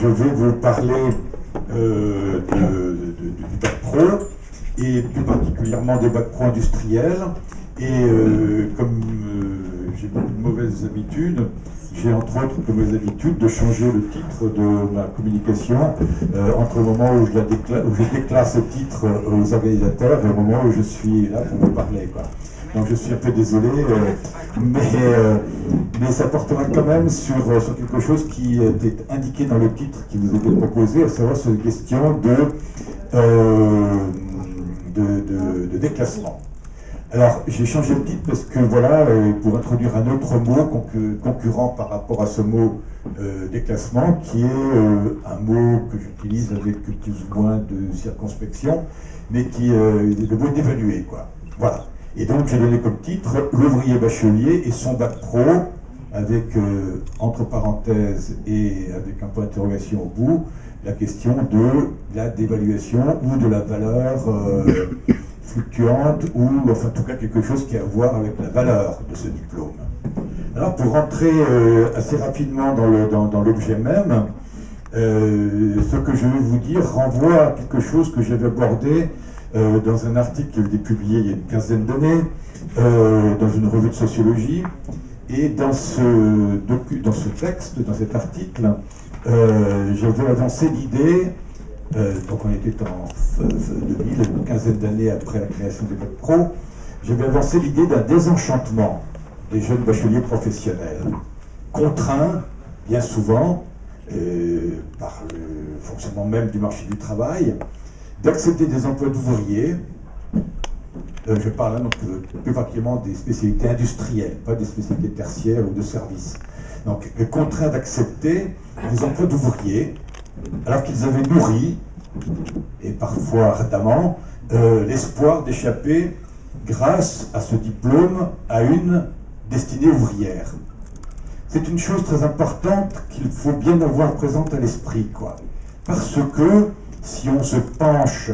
je vais vous parler du bac pro, et plus particulièrement des bacs pro industriels. Et comme j'ai beaucoup de mauvaises habitudes, j'ai entre autres comme mauvaise habitude de changer le titre de ma communication entre le moment où je déclare ce titre aux organisateurs et le moment où je suis là pour vous parler, quoi. Donc je suis un peu désolé, mais ça portera quand même sur quelque chose qui était indiqué dans le titre qui vous était proposé, à savoir sur une question de déclassement. Alors j'ai changé le titre parce que voilà, pour introduire un autre mot concurrent par rapport à ce mot déclassement, qui est un mot que j'utilise avec plus ou moins de circonspection, mais qui est le mot d'évaluer, quoi. Voilà. Et donc j'ai donné comme titre l'ouvrier bachelier et son bac pro, avec entre parenthèses et avec un point d'interrogation au bout, la question de la dévaluation ou de la valeur fluctuante, ou enfin en tout cas quelque chose qui a à voir avec la valeur de ce diplôme. Alors pour rentrer assez rapidement dans l'objet même, ce que je vais vous dire renvoie à quelque chose que j'avais abordé dans un article qui a été publié il y a une quinzaine d'années, dans une revue de sociologie. Et dans ce texte, dans cet article, j'avais avancé l'idée, donc on était en 2000, une quinzaine d'années après la création des bacs pro, j'avais avancé l'idée d'un désenchantement des jeunes bacheliers professionnels, contraints bien souvent, par le fonctionnement même du marché du travail, d'accepter des emplois d'ouvriers. Je parle là donc plus particulièrement des spécialités industrielles, pas des spécialités tertiaires ou de services. Donc contraints d'accepter des emplois d'ouvriers, alors qu'ils avaient nourri, et parfois ardemment, l'espoir d'échapper, grâce à ce diplôme, à une destinée ouvrière. C'est une chose très importante qu'il faut bien avoir présente à l'esprit, quoi. Parce que si on se penche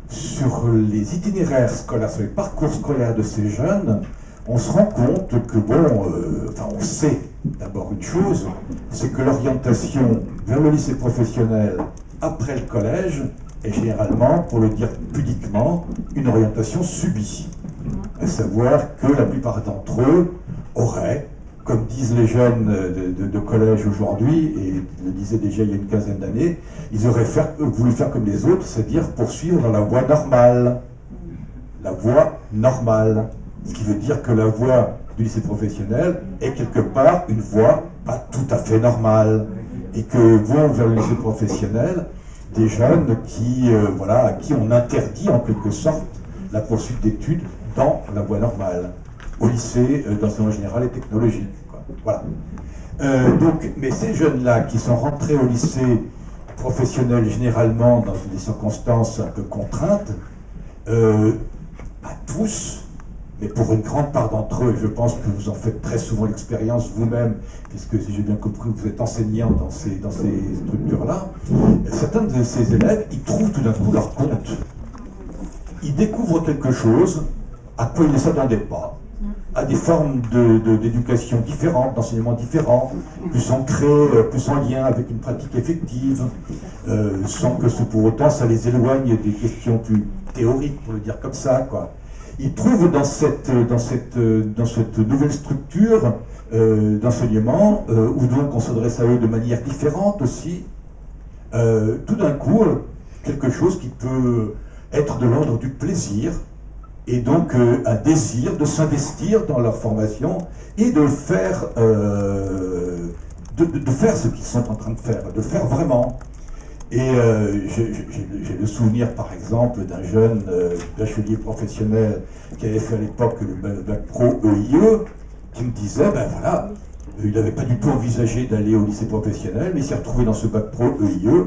sur les itinéraires scolaires, sur les parcours scolaires de ces jeunes, on se rend compte que, on sait d'abord une chose, c'est que l'orientation vers le lycée professionnel après le collège est généralement, pour le dire pudiquement, une orientation subie. À savoir que la plupart d'entre eux auraient, comme disent les jeunes de collège aujourd'hui, et le disaient déjà il y a une quinzaine d'années, ils auraient voulu faire comme les autres, c'est-à-dire poursuivre la voie normale. La voie normale. Ce qui veut dire que la voie du lycée professionnel est quelque part une voie pas tout à fait normale. Et que vont vers le lycée professionnel des jeunes à qui on interdit en quelque sorte la poursuite d'études dans la voie normale, au lycée d'enseignement général et technologique, quoi. Voilà. Mais ces jeunes-là qui sont rentrés au lycée professionnel généralement dans des circonstances un peu contraintes, pas tous, mais pour une grande part d'entre eux, et je pense que vous en faites très souvent l'expérience vous-même, puisque si j'ai bien compris, vous êtes enseignant dans ces structures-là, certains de ces élèves, ils trouvent tout d'un coup leur compte. Ils découvrent quelque chose à quoi ils ne s'attendaient pas, à des formes d'éducation différentes, d'enseignement différents, plus ancrées, plus en lien avec une pratique effective, sans que pour autant ça les éloigne des questions plus théoriques, pour le dire comme ça, quoi. Ils trouvent dans cette nouvelle structure d'enseignement, où donc on s'adresse à eux de manière différente aussi, tout d'un coup, quelque chose qui peut être de l'ordre du plaisir, et donc un désir de s'investir dans leur formation et de faire ce qu'ils sont en train de faire, de le faire vraiment. Et j'ai le souvenir par exemple d'un jeune bachelier professionnel qui avait fait à l'époque le bac pro EIE, qui me disait, ben voilà, il n'avait pas du tout envisagé d'aller au lycée professionnel, mais il s'est retrouvé dans ce bac pro EIE,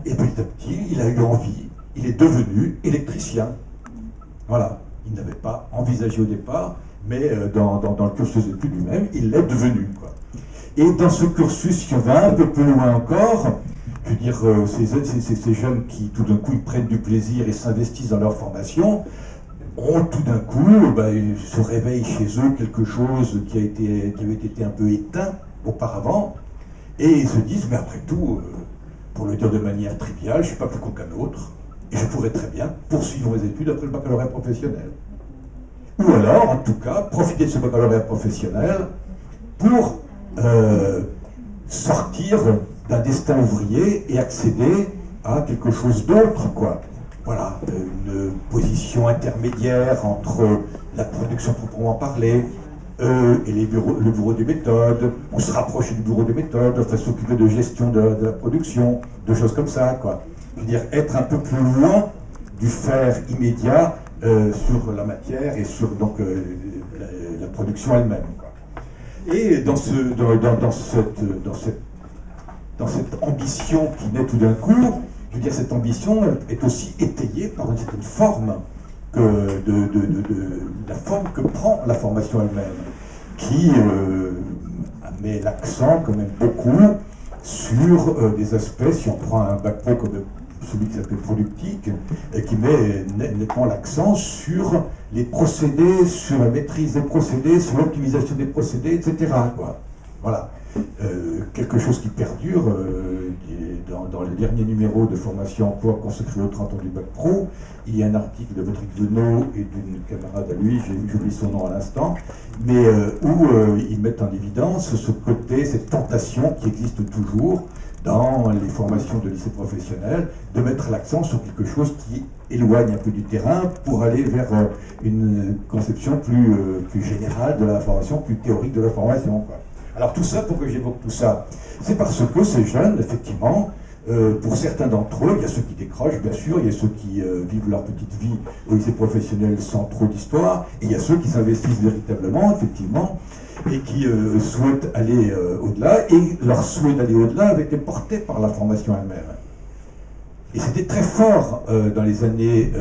et petit à petit, il a eu envie, il est devenu électricien. Voilà. Il n'avait pas envisagé au départ, mais dans le cursus d'études lui-même, il l'est devenu, quoi. Et dans ce cursus, si on va un peu plus loin encore, je veux dire, ces jeunes qui, tout d'un coup, ils prennent du plaisir et s'investissent dans leur formation, ont tout d'un coup, se réveille chez eux quelque chose qui avait été un peu éteint auparavant, Et ils se disent, mais après tout, pour le dire de manière triviale, je ne suis pas plus con qu'un autre, et je pourrais très bien poursuivre mes études après le baccalauréat professionnel. Ou alors, en tout cas, profiter de ce baccalauréat professionnel pour sortir d'un destin ouvrier et accéder à quelque chose d'autre, quoi. Voilà, une position intermédiaire entre la production proprement parlée et le bureau des méthodes. On se rapprocher du bureau des méthodes, enfin s'occuper de gestion de la production, de choses comme ça, quoi. Je veux dire, être un peu plus loin du faire immédiat sur la matière et sur donc, la production elle-même, quoi. Et dans cette ambition qui naît tout d'un coup, je veux dire, cette ambition est aussi étayée par une certaine forme la forme que prend la formation elle-même, qui met l'accent quand même beaucoup sur des aspects, si on prend un bac pro comme celui qui s'appelle productique, et qui met nettement l'accent sur les procédés, sur la maîtrise des procédés, sur l'optimisation des procédés, etc., quoi. Voilà. Quelque chose qui perdure dans le dernier numéro de Formation Emploi consacré aux 30 ans du Bac Pro. Il y a un article de Patrick Venot et d'une camarade à lui, j'oublie son nom à l'instant, mais où ils mettent en évidence ce côté, cette tentation qui existe toujours dans les formations de lycée professionnel, de mettre l'accent sur quelque chose qui éloigne un peu du terrain pour aller vers une conception plus générale de la formation, plus théorique de la formation, quoi. Alors tout ça, pourquoi j'évoque tout ça? C'est parce que ces jeunes, effectivement, pour certains d'entre eux, il y a ceux qui décrochent, bien sûr, il y a ceux qui vivent leur petite vie au lycée professionnel sans trop d'histoire, et il y a ceux qui s'investissent véritablement, effectivement, et qui souhaitent aller au-delà, et leur souhait d'aller au-delà avait été porté par la formation elle-même. Et c'était très fort dans les années,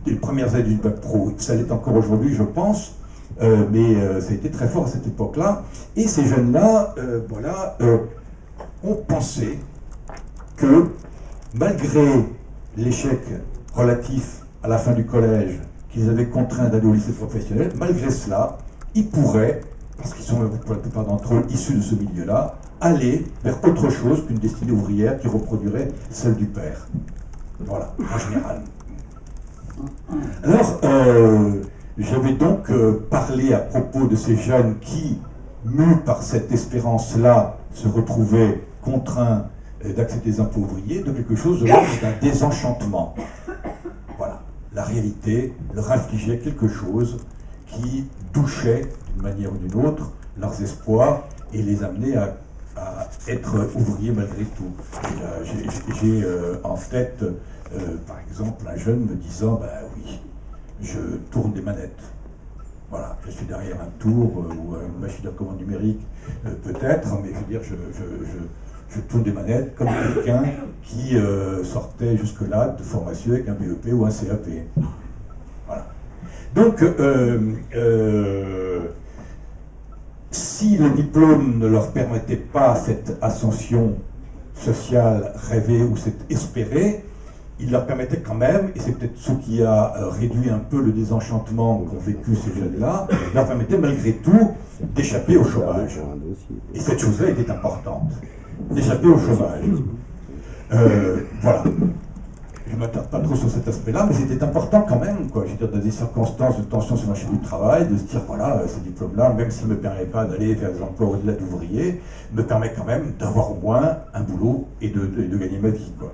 les premières années du Bac Pro. Ça l'est encore aujourd'hui, je pense, mais ça a été très fort à cette époque-là. Et ces jeunes-là, ont pensé que malgré l'échec relatif à la fin du collège qu'ils avaient contraint d'aller au lycée professionnel, malgré cela, ils pourraient, parce qu'ils sont pour la plupart d'entre eux issus de ce milieu-là, aller vers autre chose qu'une destinée ouvrière qui reproduirait celle du père. Voilà, en général. Alors, j'avais donc parlé à propos de ces jeunes qui, mus par cette espérance-là, se retrouvaient contraints d'accepter des impôts ouvriers, de quelque chose de l'ordre d'un désenchantement. Voilà, la réalité leur infligeait quelque chose qui douchait, d'une manière ou d'une autre, leurs espoirs et les amenait à être ouvriers malgré tout. J'ai en tête, par exemple, un jeune me disant, ben oui, je tourne des manettes. Voilà, je suis derrière un tour ou une machine à commande numérique, peut-être, mais je veux dire, je tourne des manettes comme quelqu'un qui sortait jusque-là de formation avec un BEP ou un CAP. Voilà. Donc, si le diplôme ne leur permettait pas cette ascension sociale rêvée ou cette espérée, il leur permettait quand même, et c'est peut-être ce qui a réduit un peu le désenchantement qu'ont vécu ces jeunes-là, leur permettait malgré tout d'échapper au chômage. Et cette chose-là était importante, d'échapper au chômage. Voilà. Je ne m'attarde pas trop sur cet aspect-là, mais c'était important quand même, quoi. Je veux dire, dans des circonstances de tension sur le marché du travail, de se dire, voilà, ce diplôme-là, même s'il ne me permet pas d'aller vers des emplois au-delà d'ouvriers, me permet quand même d'avoir au moins un boulot et de gagner ma vie, quoi.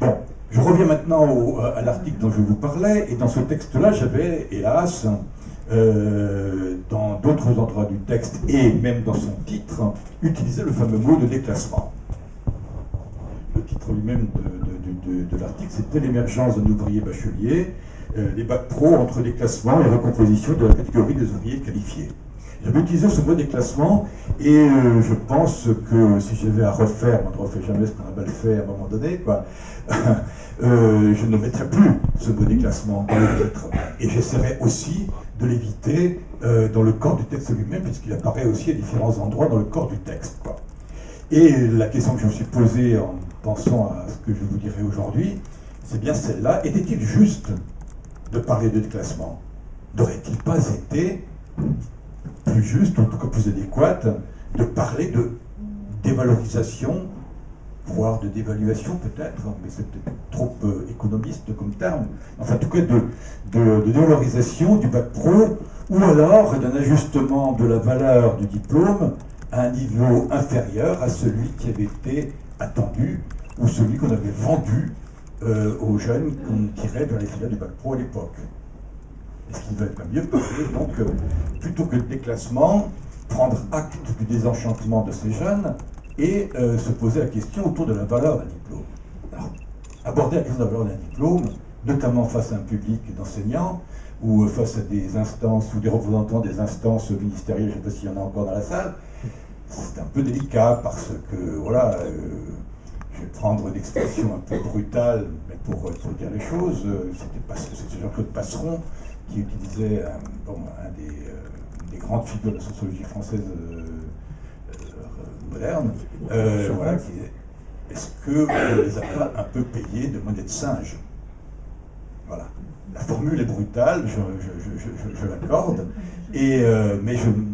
Bon, je reviens maintenant à l'article dont je vous parlais, et dans ce texte-là, j'avais, hélas, dans d'autres endroits du texte, et même dans son titre, utilisé le fameux mot de déclassement. Le titre lui-même de l'article, c'était l'émergence d'un ouvrier bachelier, les bacs pro entre déclassement et recomposition de la catégorie des ouvriers qualifiés. J'avais utilisé ce mot déclassement et je pense que si j'avais à refaire, on ne refait jamais ce qu'on a mal fait à un moment donné, quoi, je ne mettrais plus ce mot déclassement dans le titre. Et j'essaierai aussi de l'éviter dans le corps du texte lui-même, puisqu'il apparaît aussi à différents endroits dans le corps du texte, quoi. Et la question que je me suis posée en pensant à ce que je vous dirai aujourd'hui, c'est bien celle-là. Était-il juste de parler de déclassement? N'aurait-il pas été plus juste, en tout cas plus adéquat, de parler de dévalorisation, voire de dévaluation peut-être, mais c'est peut-être trop économiste comme terme, enfin en tout cas de dévalorisation du bac pro, ou alors d'un ajustement de la valeur du diplôme à un niveau inférieur à celui qui avait été attendu, ou celui qu'on avait vendu aux jeunes qu'on tirait vers les filières du bac pro à l'époque. Est-ce qu'il ne va pas mieux parler, donc, plutôt que de déclassement, prendre acte du désenchantement de ces jeunes et se poser la question autour de la valeur d'un diplôme. Alors, aborder la question de la valeur d'un diplôme, notamment face à un public d'enseignants, ou face à des instances, ou des représentants des instances ministérielles, je ne sais pas s'il y en a encore dans la salle, c'est un peu délicat parce que, voilà, je vais prendre une expression un peu brutale, mais pour dire les choses, c'était Jean-Claude Passeron qui utilisait une des grandes figures de la sociologie française moderne, voilà, qui disait, est-ce qu'on ne les a pas un peu payés de monnaie de singe? Voilà. La formule est brutale, je l'accorde, mais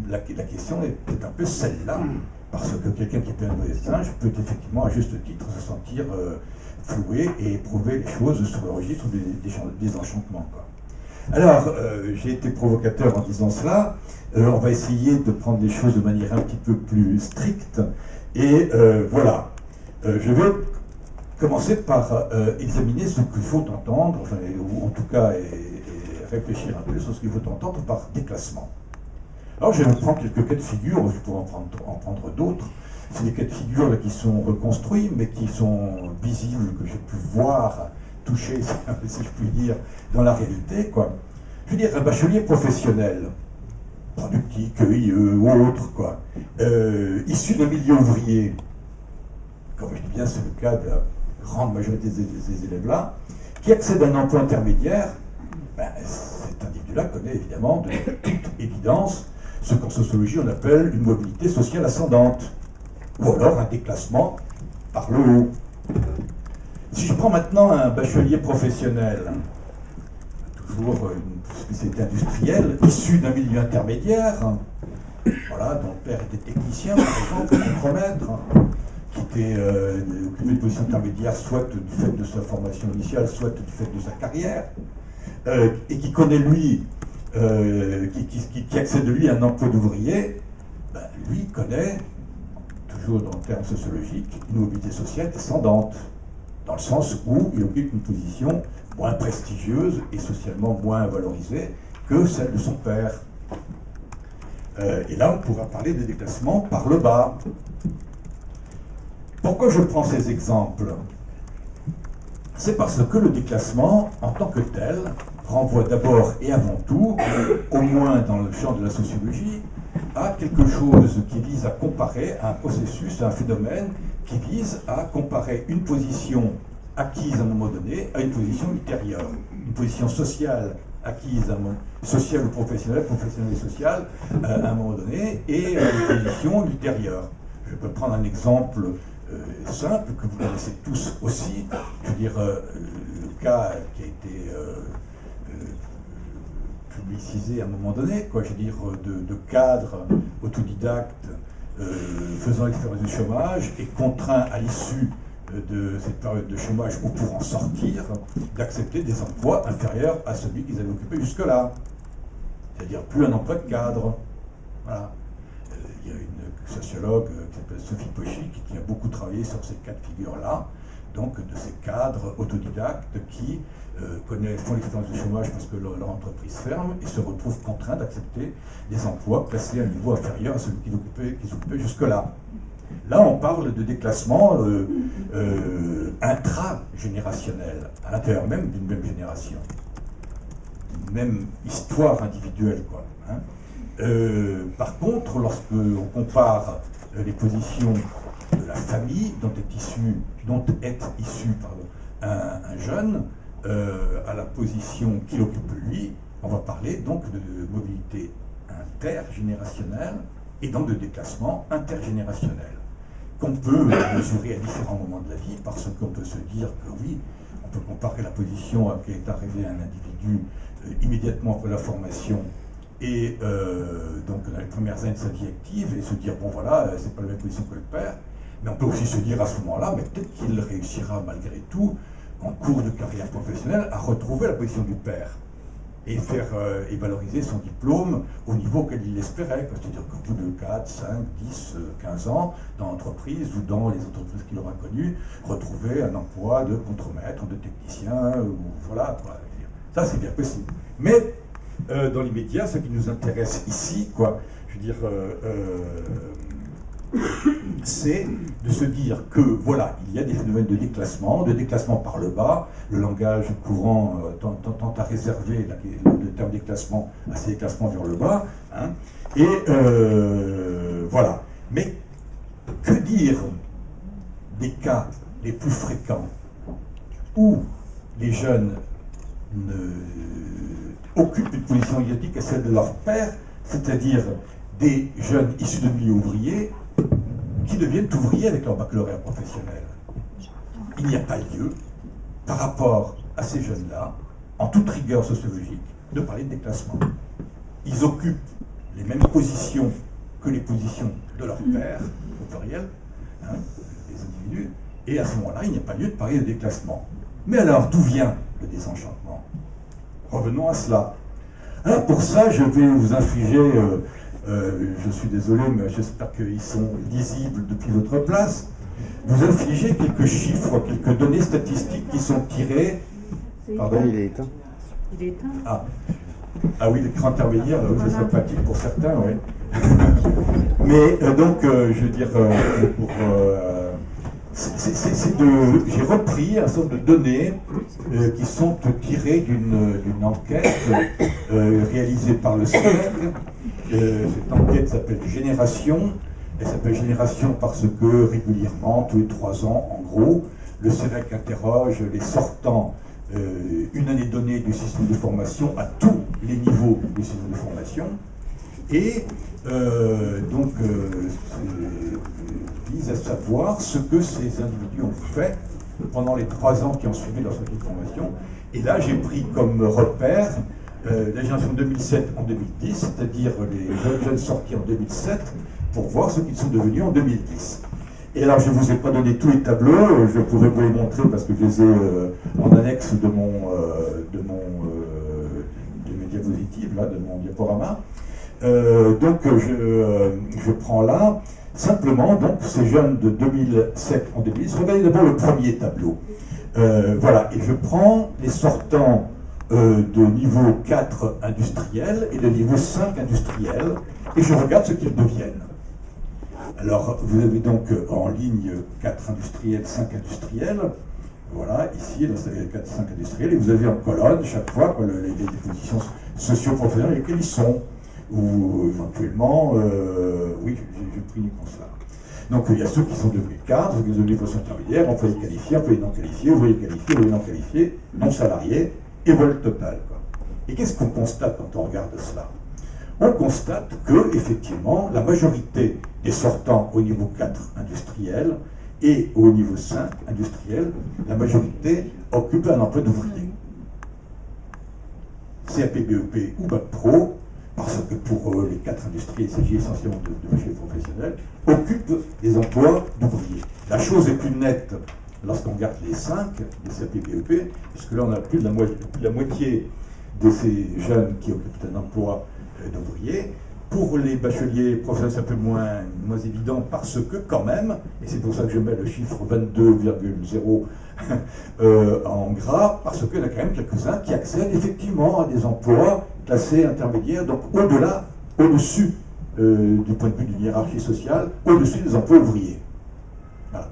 la question est peut-être un peu celle-là, parce que quelqu'un qui paie un monnaie de singe peut effectivement, à juste titre, se sentir floué et éprouver les choses sous le registre des enchantements, quoi. Alors, j'ai été provocateur en disant cela. On va essayer de prendre les choses de manière un petit peu plus stricte. Et voilà. Je vais commencer par examiner ce qu'il faut entendre, enfin, ou en tout cas et réfléchir un peu sur ce qu'il faut entendre par déclassement. Alors, je vais vous prendre quelques cas de figure, je pourrais en prendre d'autres. C'est des cas de figure là, qui sont reconstruits, mais qui sont visibles, que j'ai pu voir, toucher, si je puis dire, dans la réalité, quoi. Je veux dire, un bachelier professionnel, productif, EIE ou autre, quoi, issu d'un milieu ouvrier, comme je dis bien, c'est le cas de la grande majorité des élèves-là, qui accède à un emploi intermédiaire, ben, cet individu-là connaît évidemment de toute évidence ce qu'en sociologie on appelle une mobilité sociale ascendante, ou alors un déclassement par le haut. Si je prends maintenant un bachelier professionnel, toujours une spécialité industrielle, issu d'un milieu intermédiaire, voilà, dont le père était technicien, par exemple, contremaître, qui était occupé de position intermédiaire, soit du fait de sa formation initiale, soit du fait de sa carrière, et qui connaît lui, qui accède de lui à un emploi d'ouvrier, ben, lui connaît, toujours dans le terme sociologique, une mobilité sociale descendante, dans le sens où il occupe une position moins prestigieuse et socialement moins valorisée que celle de son père. Et là, on pourra parler de déclassement par le bas. Pourquoi je prends ces exemples? C'est parce que le déclassement, en tant que tel, renvoie d'abord et avant tout, au moins dans le champ de la sociologie, à quelque chose qui vise à comparer à un processus, à un phénomène qui vise à comparer une position acquise à un moment donné à une position ultérieure, une position sociale acquise à un moment, sociale ou professionnelle et sociale à un moment donné, et une position ultérieure. Je peux prendre un exemple simple que vous connaissez tous aussi, je veux dire le cas qui a été publicisé à un moment donné, quoi, je veux dire de cadres autodidactes faisant l'expérience du chômage et contraints à l'issue de cette période de chômage ou pour en sortir, d'accepter des emplois inférieurs à celui qu'ils avaient occupé jusque-là. C'est-à-dire plus un emploi de cadre. Voilà. Il y a une sociologue qui s'appelle Sophie Pochy qui a beaucoup travaillé sur ces cas de figure-là, donc de ces cadres autodidactes qui font l'expérience du chômage parce que leur entreprise ferme et se retrouvent contraints d'accepter des emplois placés à un niveau inférieur à celui qu'ils occupaient jusque-là. Là, on parle de déclassement intragénérationnel, à l'intérieur même d'une même génération, d'une même histoire individuelle, quoi, hein. Par contre, lorsque l'on compare les positions de la famille dont est issu un jeune à la position qu'il occupe lui, on va parler donc de mobilité intergénérationnelle et donc de déclassement intergénérationnel, qu'on peut mesurer à différents moments de la vie, parce qu'on peut se dire que oui, on peut comparer la position à laquelle est arrivé un individu immédiatement après la formation et donc dans les premières années de sa vie active et se dire bon voilà, c'est pas la même position que le père, Mais on peut aussi se dire à ce moment-là, mais peut-être qu'il réussira malgré tout, en cours de carrière professionnelle, à retrouver la position du père et faire et valoriser son diplôme au niveau auquel il l'espérait. C'est-à-dire qu'au bout de 4, 5, 10, 15 ans, dans l'entreprise ou dans les entreprises qu'il aura connues, retrouver un emploi de contremaître, de technicien, ou voilà. Quoi. Ça, c'est bien possible. Mais dans l'immédiat, ce qui nous intéresse ici, quoi, je veux dire, c'est de se dire que, voilà, il y a des phénomènes de déclassement par le bas. Le langage courant tend à réserver le terme déclassement à ces déclassements vers le bas. Hein, et voilà. Mais que dire des cas les plus fréquents où les jeunes occupent une position identique à celle de leur père, c'est-à-dire des jeunes issus de milieux ouvriers qui deviennent ouvriers avec leur baccalauréat professionnel. Il n'y a pas lieu, par rapport à ces jeunes-là, en toute rigueur sociologique, de parler de déclassement. Ils occupent les mêmes positions que les positions de leur père, au pluriel, hein, les individus, et à ce moment-là, il n'y a pas lieu de parler de déclassement. Mais alors, d'où vient le désenchantement? Revenons à cela. Alors pour ça, je vais vous infliger, je suis désolé, mais j'espère qu'ils sont lisibles depuis votre place, vous infliger quelques chiffres, quelques données statistiques qui sont tirées... Pardon? Il est éteint. Il est éteint. Ah oui, l'écran intermédiaire, ce serait pratique pour certains, oui. Mais donc, je veux dire, j'ai repris un certain nombre de données qui sont tirées d'une enquête réalisée par le CEREC. Cette enquête s'appelle Génération. Elle s'appelle Génération parce que régulièrement, tous les 3 ans, en gros, le CEREC interroge les sortants une année donnée du système de formation à tous les niveaux du système de formation. Et donc, vise à savoir ce que ces individus ont fait pendant les 3 ans qui ont suivi leur sortie de formation. Et là, j'ai pris comme repère la génération 2007 en 2010, c'est-à-dire les jeunes sortis en 2007, pour voir ce qu'ils sont devenus en 2010. Et alors, je ne vous ai pas donné tous les tableaux, je pourrais vous les montrer parce que je les ai en annexe de mes diapositives, là, de mon diaporama. Donc, je prends là, simplement, donc, ces jeunes de 2007 en 2010. Regardez d'abord le premier tableau. Voilà, et je prends les sortants de niveau 4 industriel et de niveau 5 industriel, et je regarde ce qu'ils deviennent. Alors, vous avez donc en ligne 4 industriels, 5 industriels. Voilà, ici, là, c'est les 4, 5 industriels, et vous avez en colonne, chaque fois, quoi, les positions socio-professionnelles avec lesquelles ils sont. Ou éventuellement, oui, j'ai pris uniquement cela. Donc il y a ceux qui sont devenus cadres, ceux qui sont devenus postes intermédiaires, employés qualifiés, employés non qualifiés, ouvriers qualifiés, ouvriers non qualifiés, non salariés, et voilà le total, quoi. Et qu'est-ce qu'on constate quand on regarde cela? On constate que, effectivement, la majorité des sortants au niveau 4 industriel et au niveau 5 industriel, la majorité occupe un emploi d'ouvrier. CAP, BEP ou Bac Pro, parce que pour les 4 industries, il s'agit essentiellement de bacheliers professionnels, occupent des emplois d'ouvriers. La chose est plus nette lorsqu'on regarde les 5, les CAP, BEP, puisque là on a plus de la moitié de ces jeunes qui occupent un emploi d'ouvriers. Pour les bacheliers professionnels, c'est un peu moins évident parce que quand même, et c'est pour ça que je mets le chiffre 22,0 en gras, parce qu'il y en a quand même quelques-uns qui accèdent effectivement à des emplois classés intermédiaires, donc au-delà, au-dessus du point de vue d'une hiérarchie sociale, au-dessus des emplois ouvriers. Voilà.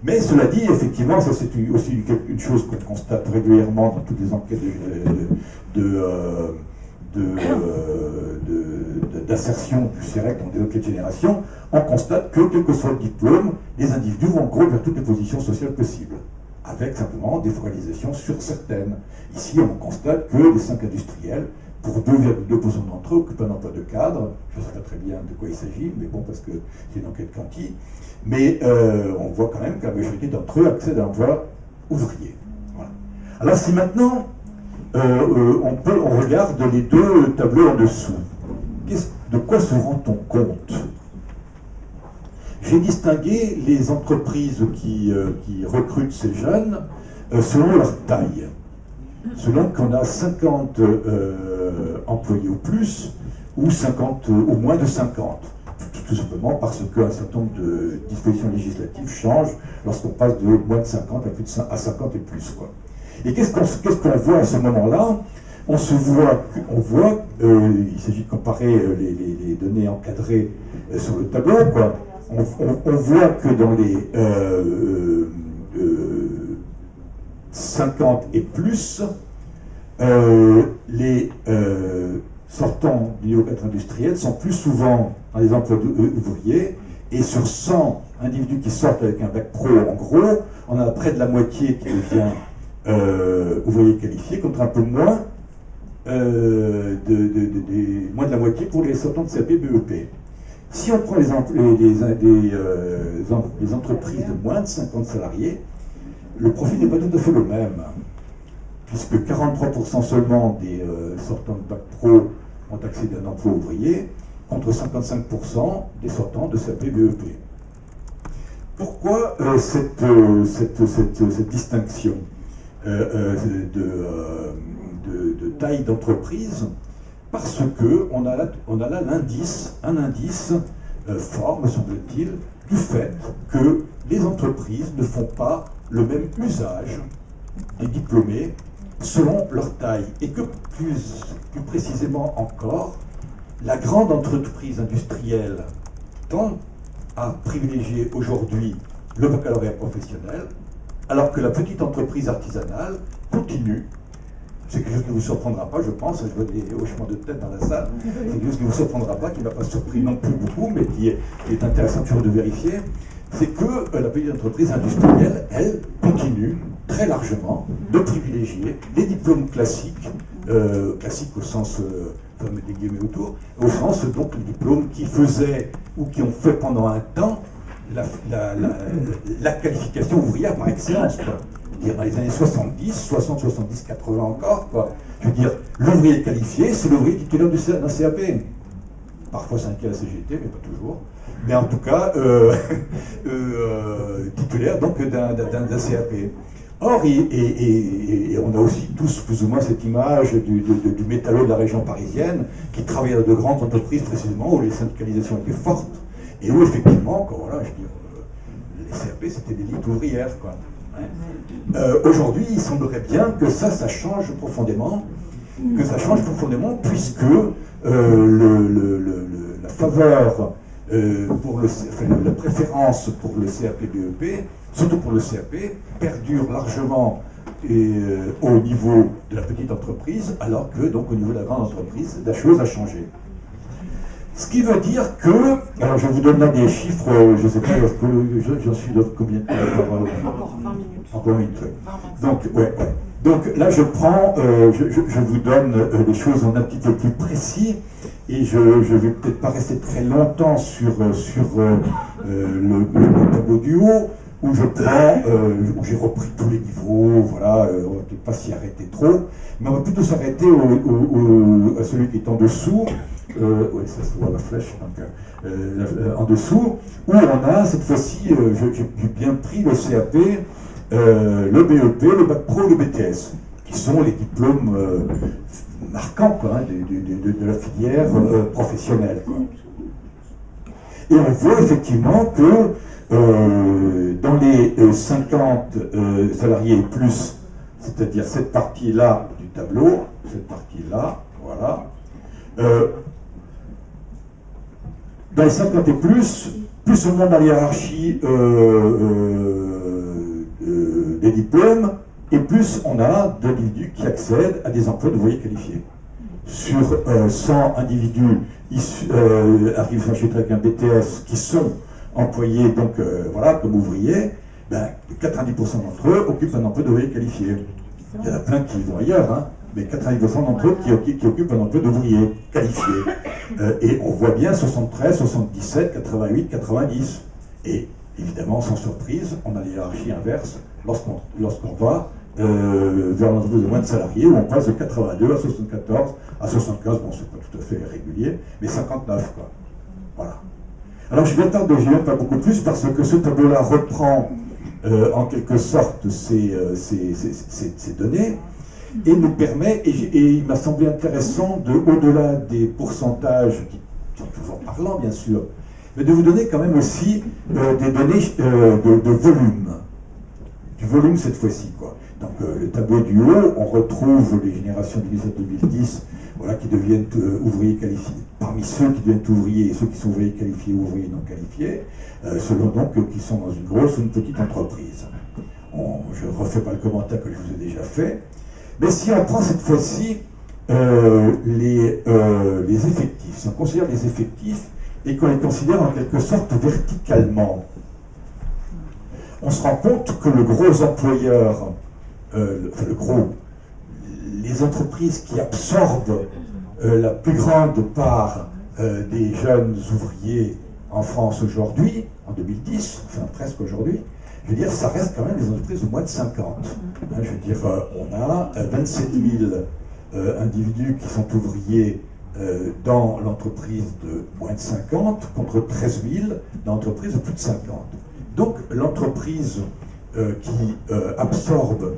Mais cela dit, effectivement, ça c'est aussi une chose qu'on constate régulièrement dans toutes les enquêtes d'insertion du CEREC dans des enquêtes de génération, on constate que, quel que soit le diplôme, les individus vont en gros vers toutes les positions sociales possibles, avec simplement des focalisations sur certaines. Ici, on constate que les 5 industriels, pour 2,2% d'entre eux, occupent un emploi de cadre. Je ne sais pas très bien de quoi il s'agit, mais bon, parce que c'est une enquête quanti. Mais on voit quand même que la majorité d'entre eux accèdent à l'emploi ouvrier. Voilà. Alors, si maintenant on regarde les 2 tableaux en dessous, de quoi se rend-on compte? j'ai distingué les entreprises qui recrutent ces jeunes selon leur taille. Selon qu'on a 50 employés ou plus, ou 50 ou moins de 50. Tout simplement parce qu'un certain nombre de dispositions législatives changent lorsqu'on passe de moins de 50 à 50 et plus, quoi. Et qu'est-ce qu'on voit à ce moment-là? Il s'agit de comparer les données encadrées sur le tableau, quoi. On voit que dans les 50 et plus, les sortants du niveau 4 industriel sont plus souvent dans les emplois ouvriers, et sur 100 individus qui sortent avec un bac pro, en gros, on a près de la moitié qui devient ouvrier qualifié, contre un peu moins, moins de la moitié pour les sortants de CAP BEP. Si on prend les entreprises de moins de 50 salariés, le profil n'est pas tout à fait le même, puisque 43% seulement des sortants de bac pro ont accédé à un emploi ouvrier, contre 55% des sortants de CAP BEP. Pourquoi cette distinction de taille d'entreprise? Parce qu'on a là un indice fort, me semble-t-il, du fait que les entreprises ne font pas le même usage des diplômés selon leur taille, et que plus précisément encore, la grande entreprise industrielle tend à privilégier aujourd'hui le baccalauréat professionnel, alors que la petite entreprise artisanale continue. C'est quelque chose qui ne vous surprendra pas, je pense, je vois des hochements de tête dans la salle, c'est quelque chose qui ne vous surprendra pas, qui ne m'a pas surpris non plus beaucoup, mais qui est intéressant toujours de vérifier, c'est que la petite entreprise industrielle, elle, continue très largement de privilégier les diplômes classiques, classiques au sens, comme des guillemets autour, au sens donc les diplômes qui faisaient ou qui ont fait pendant un temps la qualification ouvrière par excellence, quoi. Je veux dire, dans les années 70, 60, 70, 80 encore, quoi. Je veux dire, l'ouvrier qualifié, c'est l'ouvrier titulaire d'un CAP. Parfois syndiqué à la CGT, mais pas toujours. Mais en tout cas, titulaire donc d'un CAP. Or, et on a aussi tous plus ou moins cette image du métallo de la région parisienne qui travaillait dans de grandes entreprises précisément où les syndicalisations étaient fortes et où effectivement, voilà, je veux dire, les CAP c'était l'élite ouvrière, quoi. Aujourd'hui, il semblerait bien que ça change profondément, puisque la faveur la préférence pour le CAP BEP, surtout pour le CAP, perdure largement au niveau de la petite entreprise, alors que donc au niveau de la grande entreprise, la chose a changé. Ce qui veut dire que, alors je vous donne là des chiffres, je ne sais pas, j'en suis de combien de temps? Encore 20 minutes. Encore 20 minutes, oui. Donc, ouais. Donc là, je prends, je vous donne des choses en un petit peu plus précis, et je ne vais peut-être pas rester très longtemps sur le tableau du haut, où je prends, où j'ai repris tous les niveaux, voilà, on va peut-être pas s'y arrêter trop, mais on va plutôt s'arrêter à celui qui est en dessous, oui, ça se voit la flèche, donc, en dessous, où on a cette fois-ci, j'ai bien pris le CAP, le BEP, le Bac Pro, le BTS, qui sont les diplômes marquants, quoi, hein, de la filière professionnelle, quoi. Et on voit effectivement que dans les 50 salariés et plus, c'est-à-dire cette partie-là du tableau, cette partie-là, voilà, dans les 50 et plus on monte dans la hiérarchie des diplômes, et plus on a d'individus qui accèdent à des emplois d'ouvriers qualifiés. Sur 100 individus arrivent avec un BTS qui sont employés donc, voilà, comme ouvriers, ben, 90% d'entre eux occupent un emploi d'ouvrier qualifié. Il y en a plein qui vont ailleurs, hein, mais 90% d'entre eux qui occupent un emploi d'ouvrier qualifié. Et on voit bien 73, 77, 88, 90. Et évidemment, sans surprise, on a les hiérarchies inverses lorsqu'on va vers l'entreprise de moins de salariés, où on passe de 82 à 74, à 75, bon, c'est pas tout à fait régulier, mais 59, quoi. Voilà. Alors je vais viens pas beaucoup plus parce que ce tableau-là reprend en quelque sorte ces données et nous permet, et il m'a semblé intéressant, au-delà des pourcentages qui sont toujours parlants bien sûr, mais de vous donner quand même aussi des données de volume. Du volume cette fois-ci, quoi. Donc le tableau du haut, on retrouve les générations 2007-2010, voilà, qui deviennent ouvriers qualifiés. Parmi ceux qui deviennent ouvriers et ceux qui sont ouvriers qualifiés ou ouvriers non qualifiés, selon donc qui sont dans une grosse ou une petite entreprise. Je ne refais pas le commentaire que je vous ai déjà fait, mais si on prend cette fois-ci les effectifs, si on considère les effectifs et qu'on les considère en quelque sorte verticalement, on se rend compte que le gros employeur, les entreprises qui absorbent la plus grande part des jeunes ouvriers en France aujourd'hui, en 2010, enfin presque aujourd'hui, je veux dire, ça reste quand même des entreprises de moins de 50. Je veux dire, on a 27 000 individus qui sont ouvriers dans l'entreprise de moins de 50 contre 13 000 dans l'entreprise de plus de 50. Donc l'entreprise qui absorbe,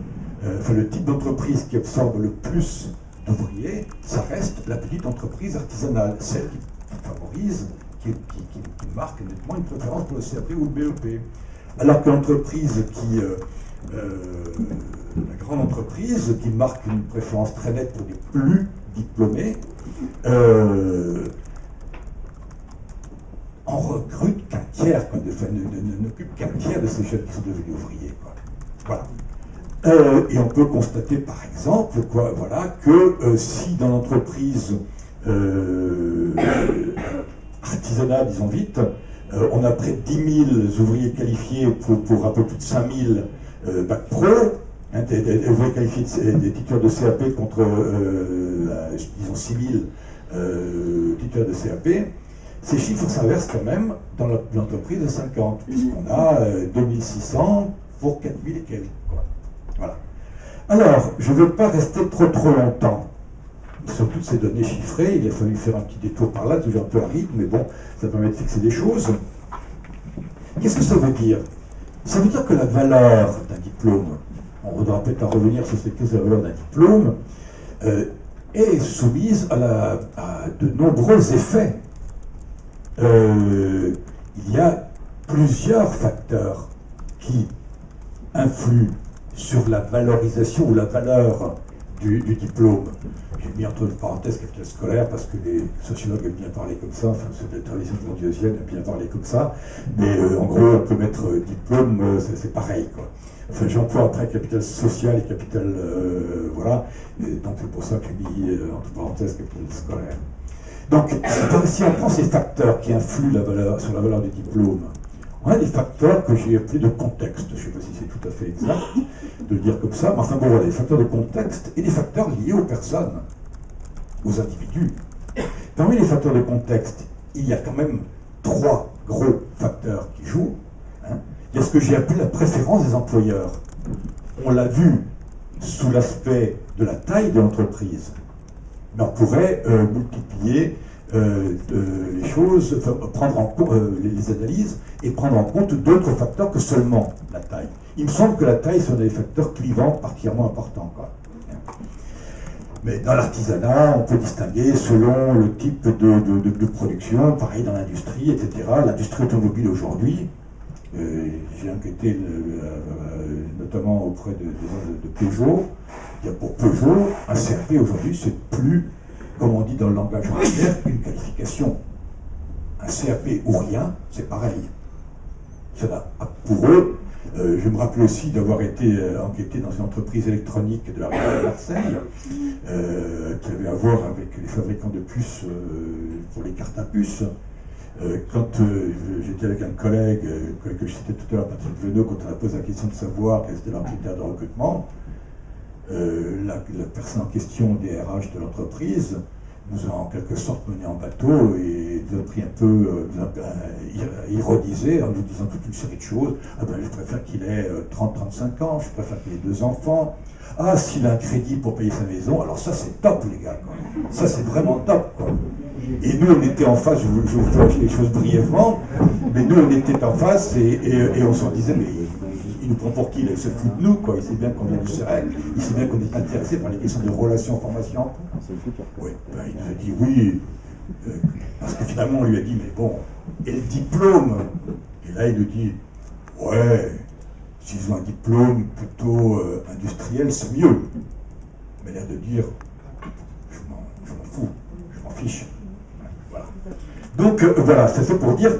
enfin le type d'entreprise qui absorbe le plus d'ouvriers, ça reste la petite entreprise artisanale, celle qui favorise, qui marque nettement une préférence pour le CAP ou le BEP. Alors que l'entreprise la grande entreprise qui marque une préférence très nette pour les plus diplômés, on recrute qu'un tiers, n'occupe qu'un tiers de ces jeunes qui sont devenus ouvriers, quoi. Voilà. Et on peut constater par exemple voilà, que si dans l'entreprise artisanale, disons vite, on a près de 10 000 ouvriers qualifiés pour un peu plus de 5 000 bac pro, hein, des ouvriers qualifiés, des titulaires de CAP contre, disons, 6 000 titulaires de CAP. Ces chiffres s'inversent quand même dans l'entreprise de 50, puisqu'on a 2600 pour 4000 et quelques. Voilà. Alors, je ne veux pas rester trop longtemps sur toutes ces données chiffrées. Il a fallu faire un petit détour par là, toujours un peu aride, mais bon, ça permet de fixer des choses. Qu'est-ce que ça veut dire? Ça veut dire que la valeur d'un diplôme, on voudra peut-être en revenir sur cette question de la valeur d'un diplôme, est soumise à de nombreux effets. Il y a plusieurs facteurs qui influent sur la valorisation ou la valeur du diplôme. J'ai mis entre parenthèses capital scolaire parce que les sociologues aiment bien parler comme ça, enfin ceux de la tradition bourdieusienne aiment bien parler comme ça, mais en gros on peut mettre diplôme, c'est pareil, quoi. Enfin j'emploie après capital social et capital, voilà, et donc c'est pour ça que j'ai mis entre parenthèses capital scolaire. Donc, si on prend ces facteurs qui influent sur la valeur du diplôme, on a des facteurs que j'ai appelés de contexte. Je ne sais pas si c'est tout à fait exact de le dire comme ça, mais enfin bon, voilà, des facteurs de contexte et des facteurs liés aux personnes, aux individus. Parmi les facteurs de contexte, il y a quand même 3 gros facteurs qui jouent. Hein. Il y a ce que j'ai appelé la préférence des employeurs. On l'a vu sous l'aspect de la taille de l'entreprise. Mais on pourrait multiplier les choses, enfin, prendre en compte les analyses et prendre en compte d'autres facteurs que seulement la taille. Il me semble que la taille sont des facteurs clivants particulièrement importants, quoi. Mais dans l'artisanat, on peut distinguer selon le type de production, pareil dans l'industrie, etc. L'industrie automobile aujourd'hui, j'ai enquêté notamment auprès de Peugeot. Pour Peugeot, un CAP aujourd'hui, c'est plus, comme on dit dans le langage ordinaire, une qualification. Un CAP ou rien, c'est pareil. Pour eux, je me rappelle aussi d'avoir été enquêté dans une entreprise électronique de la région de Marseille, qui avait à voir avec les fabricants de puces pour les cartes à puces. Quand j'étais avec un collègue que je citais tout à l'heure, Patrick Venot, quand on a posé la question de savoir quels étaient leurs critères de recrutement, la personne en question des RH de l'entreprise nous a en quelque sorte mené en bateau et nous a pris un peu, nous a ironisé en nous disant toute une série de choses. Ah ben, je préfère qu'il ait 30-35 ans, je préfère qu'il ait 2 enfants. Ah, s'il a un crédit pour payer sa maison, alors ça c'est top les gars, quoi. Ça c'est vraiment top, quoi. Et nous on était en face, je vous fais les choses brièvement, mais nous on était en face et on s'en disait, mais il nous prend pour qui? Il se fout de nous, quoi. Il sait bien qu'on vient du CEREC, il sait bien qu'on est intéressé par les questions de relations, formation. Oui, ben, il nous a dit oui, parce que finalement on lui a dit, mais bon, et le diplôme? Et là il nous dit, ouais, s'ils ont un diplôme plutôt industriel, c'est mieux. Mais l'air de dire, je m'en fous, je m'en fiche. Voilà. Donc voilà, ça c'est pour dire,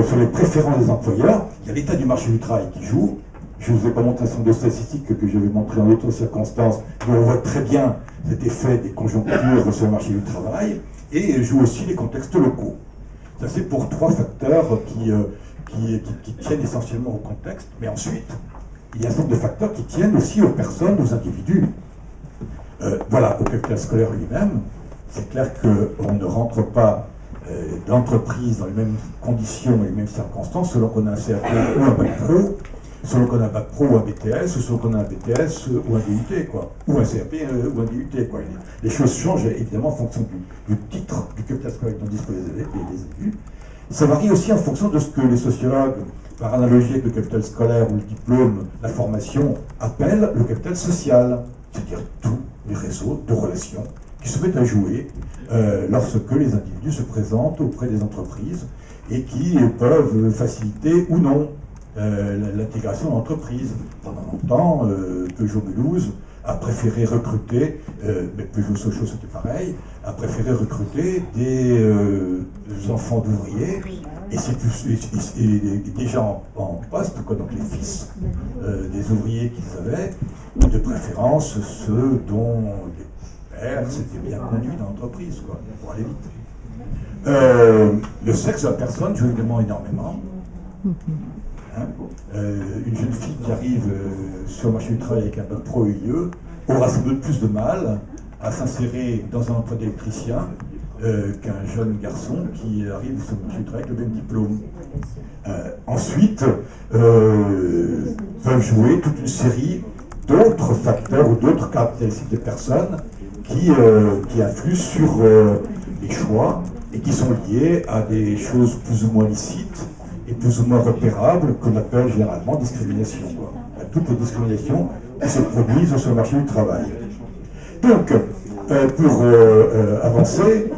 sur les préférences des employeurs, il y a l'état du marché du travail qui joue. Je ne vous ai pas montré un certain nombre de statistiques que je vais montrer en d'autres circonstances, mais on voit très bien cet effet des conjonctures sur le marché du travail, et joue aussi les contextes locaux. Ça c'est pour trois facteurs qui tiennent essentiellement au contexte, mais ensuite, il y a un certain nombre de facteurs qui tiennent aussi aux personnes, aux individus. Voilà, au capital scolaire lui-même, c'est clair qu'on ne rentre pas d'entreprise dans les mêmes conditions et les mêmes circonstances selon qu'on a un CAP ou un bac pro, selon qu'on a un bac pro ou un BTS, ou selon qu'on a un BTS ou un DUT, quoi, ou un CAP ou un DUT, quoi. Les choses changent évidemment en fonction du titre du capital scolaire dont disposent les élus. Ça varie aussi en fonction de ce que les sociologues, par analogie avec le capital scolaire ou le diplôme, la formation, appellent le capital social, c'est-à-dire tous les réseaux de relations qui se mettent à jouer lorsque les individus se présentent auprès des entreprises et qui peuvent faciliter ou non l'intégration d'entreprises. Pendant longtemps, Peugeot Mulhouse a préféré recruter, mais Peugeot Sochaux c'était pareil, a préféré recruter des enfants d'ouvriers et c'est déjà en poste, quoi, donc les fils des ouvriers qu'ils avaient, de préférence ceux dont les pères s'étaient bien conduits dans l'entreprise, quoi, pour aller vite. Le sexe de la personne joue évidemment énormément. Une jeune fille qui arrive sur le marché du travail avec un bac pro UIE aura sans doute plus de mal à s'insérer dans un emploi d'électricien qu'un jeune garçon qui arrive sur le marché du travail avec le même diplôme. Ensuite, peuvent jouer toute une série d'autres facteurs ou d'autres caractéristiques des personnes qui influent sur les choix et qui sont liés à des choses plus ou moins licites et plus ou moins repérables qu'on appelle généralement discrimination. Toutes les discriminations qui se produisent sur le marché du travail. Donc, pour avancer,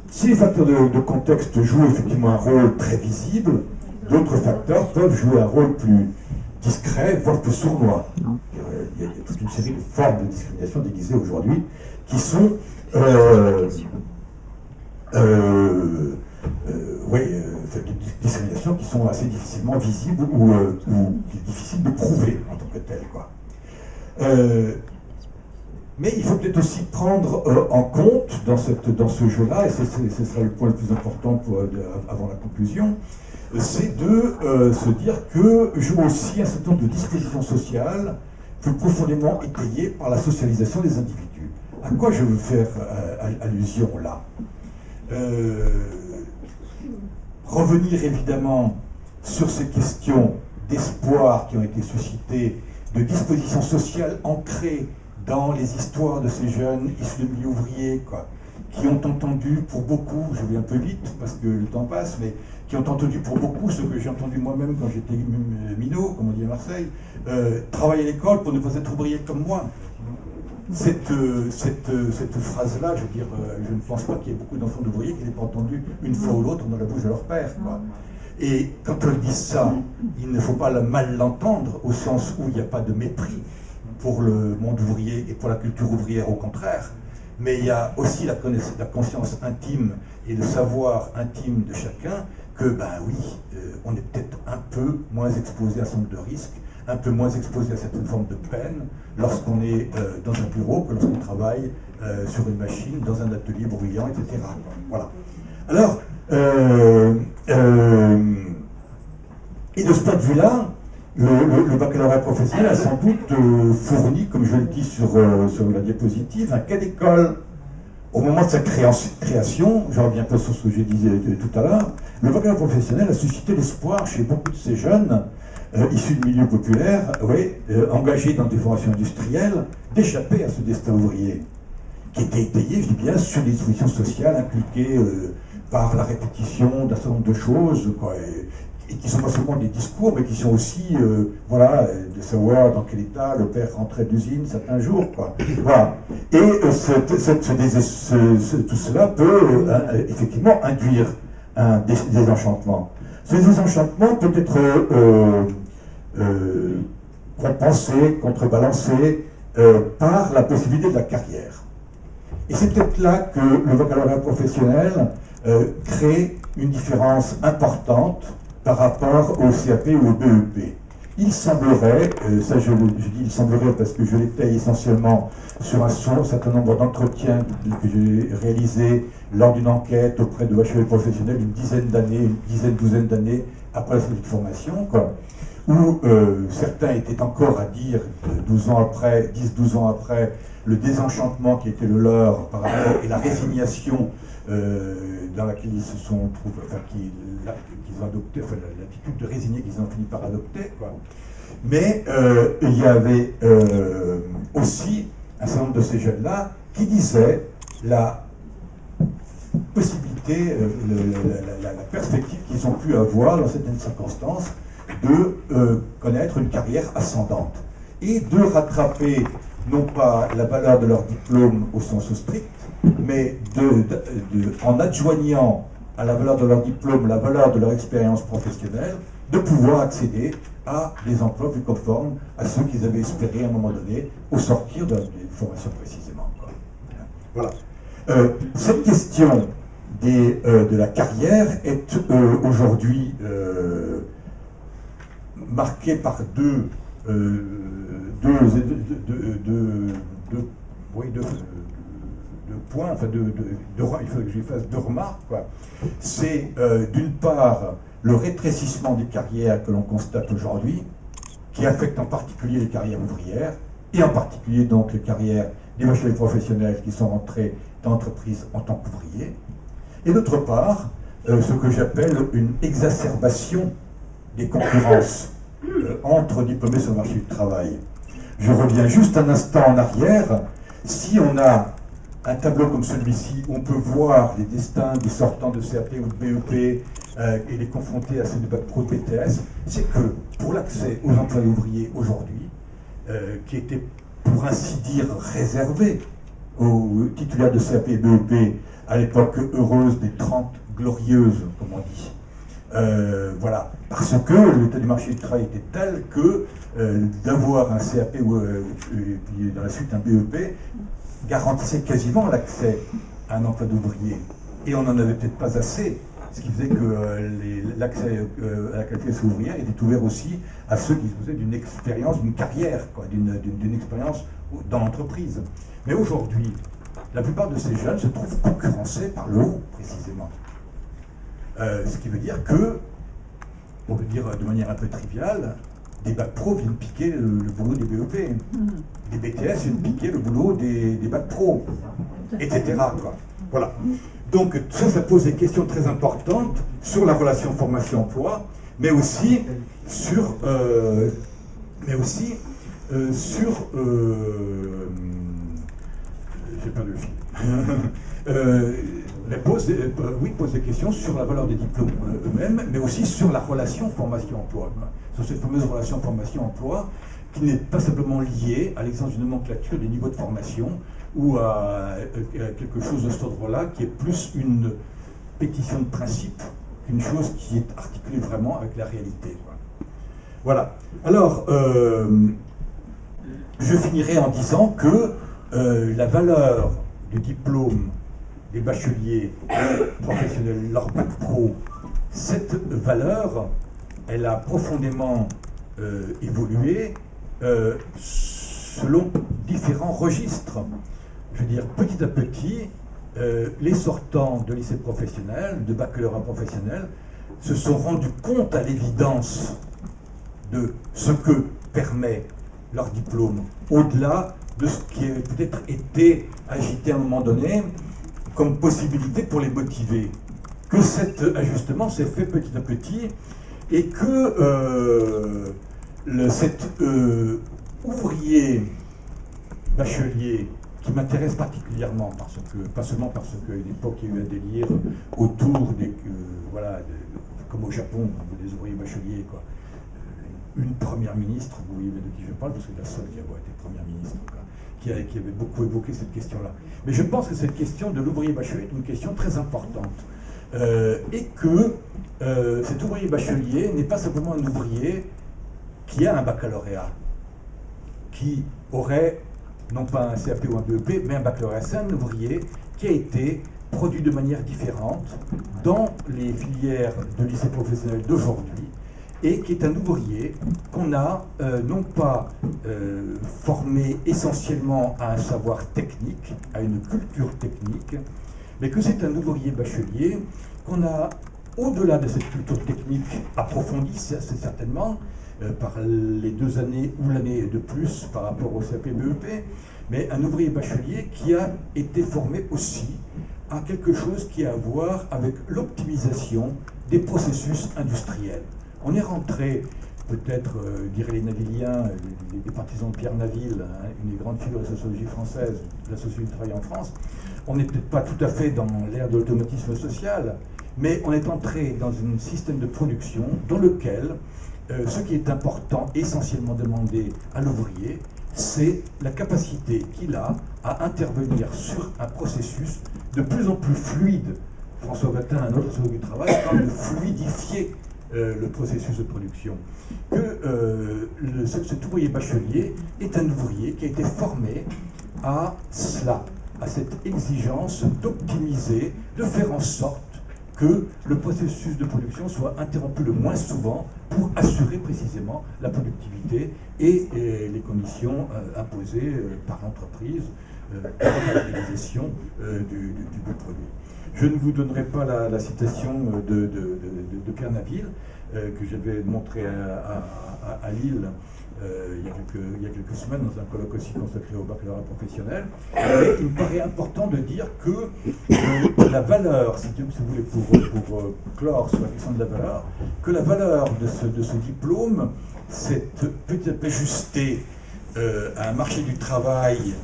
si les facteurs de contexte jouent effectivement un rôle très visible, d'autres facteurs peuvent jouer un rôle plus discret, voire plus sournois. Il y a toute une série de formes de discrimination déguisées aujourd'hui qui sont des discriminations qui sont assez difficilement visibles ou difficiles de prouver en tant que telles, quoi. Mais il faut peut-être aussi prendre en compte dans ce jeu-là, et ce sera le point le plus important avant la conclusion, c'est de se dire que joue aussi un certain nombre de dispositions sociales plus profondément étayées par la socialisation des individus. À quoi je veux faire allusion là? Revenir évidemment sur ces questions d'espoir qui ont été suscitées, de dispositions sociales ancrées dans les histoires de ces jeunes issus de milieux ouvriers, quoi, qui ont entendu pour beaucoup, je vais un peu vite parce que le temps passe, mais qui ont entendu pour beaucoup ce que j'ai entendu moi-même quand j'étais minot, comme on dit à Marseille, travailler à l'école pour ne pas être ouvrier comme moi. Cette phrase-là, je veux dire, je ne pense pas qu'il y ait beaucoup d'enfants d'ouvriers qui n'aient pas entendu une fois ou l'autre dans la bouche de leur père, quoi. Et quand elles disent ça, il ne faut pas mal l'entendre, au sens où il n'y a pas de mépris pour le monde ouvrier et pour la culture ouvrière, au contraire, mais il y a aussi la conscience intime et le savoir intime de chacun que, ben oui, on est peut-être un peu moins exposé à un certain nombre de risques, un peu moins exposé à certaines formes de peine lorsqu'on est dans un bureau que lorsqu'on travaille sur une machine, dans un atelier bruyant, etc. Voilà. Alors, et de ce point de vue-là, le baccalauréat professionnel a sans doute fourni, comme je le dis sur la diapositive, un cas d'école au moment de sa création, je reviens un peu sur ce que j'ai dit tout à l'heure, le baccalauréat professionnel a suscité l'espoir chez beaucoup de ces jeunes issus de milieux populaires, engagés dans des formations industrielles, d'échapper à ce destin ouvrier, qui était étayé, je dis bien, sur les dispositions sociales inculquées par la répétition d'un certain nombre de choses, quoi, et qui ne sont pas seulement des discours, mais qui sont aussi, voilà, de savoir dans quel état le père rentrait d'usine certains jours, quoi. Voilà. Et tout cela peut effectivement induire un désenchantement. Ce désenchantement peut être compensé, contrebalancé par la possibilité de la carrière. Et c'est peut-être là que le baccalauréat professionnel crée une différence importante par rapport au CAP ou au BEP. Il semblerait, ça je dis il semblerait parce que je l'étaye essentiellement sur un certain nombre d'entretiens que j'ai réalisés lors d'une enquête auprès de bacheliers professionnels une douzaine d'années après la sortie de formation, quoi, où certains étaient encore à dire 12 ans après, 10-12 ans après, le désenchantement qui était le leur par rapport et la résignation dans laquelle ils se sont trouvés, enfin, qu'ils ont adopté, enfin, l'attitude de résigner qu'ils ont fini par adopter, quoi. Mais il y avait aussi un certain nombre de ces jeunes-là qui disaient la possibilité, la perspective qu'ils ont pu avoir dans certaines circonstances de connaître une carrière ascendante et de rattraper non pas la valeur de leur diplôme au sens strict, mais en adjoignant à la valeur de leur diplôme la valeur de leur expérience professionnelle, de pouvoir accéder à des emplois plus conformes à ceux qu'ils avaient espérés à un moment donné au sortir de la formation précisément, quoi. Voilà. Cette question de la carrière est aujourd'hui marquée par deux points, enfin il faut que je fasse deux remarques, quoi. C'est d'une part le rétrécissement des carrières que l'on constate aujourd'hui, qui affecte en particulier les carrières ouvrières, et en particulier donc les carrières des bacheliers professionnels qui sont rentrés dans l'entreprise en tant qu'ouvriers, et d'autre part ce que j'appelle une exacerbation des concurrences entre diplômés sur le marché du travail. Je reviens juste un instant en arrière. Si on a un tableau comme celui-ci, on peut voir les destins des sortants de CAP ou de BEP et les confronter à ceux de Bac Pro de BTS, c'est que pour l'accès aux emplois ouvriers aujourd'hui, qui était pour ainsi dire réservé aux titulaires de CAP et BEP à l'époque heureuse des 30 glorieuses, comme on dit, voilà, parce que l'état du marché du travail était tel que d'avoir un CAP ou puis dans la suite un BEP garantissait quasiment l'accès à un emploi d'ouvrier. Et on n'en avait peut-être pas assez, ce qui faisait que l'accès à la qualification ouvrière était ouvert aussi à ceux qui faisaient d'une expérience, d'une carrière, d'une expérience dans l'entreprise. Mais aujourd'hui, la plupart de ces jeunes se trouvent concurrencés par le haut, précisément. Ce qui veut dire que, on peut dire de manière un peu triviale, des bacs pro viennent piquer le boulot des BEP, des BTS viennent piquer le boulot des bacs pro, etc., quoi. Voilà. Donc ça pose des questions très importantes sur la relation formation-emploi, mais aussi sur j'ai perdu le fil. Pose des questions sur la valeur des diplômes eux-mêmes, mais aussi sur la relation formation-emploi. Sur cette fameuse relation formation-emploi qui n'est pas simplement liée à l'existence d'une nomenclature des niveaux de formation ou à quelque chose de cet ordre-là, qui est plus une pétition de principe qu'une chose qui est articulée vraiment avec la réalité, quoi. Voilà. Alors, je finirai en disant que la valeur du diplôme des bacheliers professionnels, leur bac pro, cette valeur, elle a profondément évolué selon différents registres. Je veux dire, petit à petit, les sortants de lycée professionnel, de baccalauréat professionnel, se sont rendus compte à l'évidence de ce que permet leur diplôme, au-delà de ce qui a peut-être été agité à un moment donné comme possibilité pour les motiver. Que cet ajustement s'est fait petit à petit et que cet ouvrier bachelier qui m'intéresse particulièrement, parce que, pas seulement parce qu'à une époque il y a eu un délire autour des, voilà, comme au Japon, des ouvriers bacheliers, quoi. Une première ministre, vous voyez de qui je parle, parce que la seule qui a été première ministre, quoi, qui avait beaucoup évoqué cette question-là. Mais je pense que cette question de l'ouvrier bachelier est une question très importante. Et que cet ouvrier bachelier n'est pas simplement un ouvrier qui a un baccalauréat, qui aurait non pas un CAP ou un BEP, mais un baccalauréat. C'est un ouvrier qui a été produit de manière différente dans les filières de lycée professionnel d'aujourd'hui et qui est un ouvrier qu'on a non pas formé essentiellement à un savoir technique, à une culture technique, mais que c'est un ouvrier bachelier qu'on a, au-delà de cette culture technique approfondie, c'est certainement, par les 2 années ou l'année de plus par rapport au CAP-BEP, mais un ouvrier bachelier qui a été formé aussi à quelque chose qui a à voir avec l'optimisation des processus industriels. On est rentré, peut-être, diraient les Naviliens, les partisans de Pierre Naville, hein, une des grandes figures de la sociologie française, de la sociologie du travail en France. On n'est peut-être pas tout à fait dans l'ère de l'automatisme social, mais on est entré dans un système de production dans lequel ce qui est important, essentiellement demandé à l'ouvrier, c'est la capacité qu'il a à intervenir sur un processus de plus en plus fluide. François Vatin, un autre sociologue du travail, parle de fluidifier le processus de production. Que cet ouvrier bachelier est un ouvrier qui a été formé à cela, à cette exigence d'optimiser, de faire en sorte que le processus de production soit interrompu le moins souvent pour assurer précisément la productivité et les conditions imposées par l'entreprise pour la réalisation du produit. Je ne vous donnerai pas la citation de Pierre Naville que j'avais montré à Lille il y a quelques semaines dans un colloque aussi consacré au baccalauréat professionnel. Mais il me paraît important de dire que la valeur, si vous voulez, pour clore sur la question de la valeur, que la valeur de ce diplôme s'est petit à peu ajustée à un marché du travail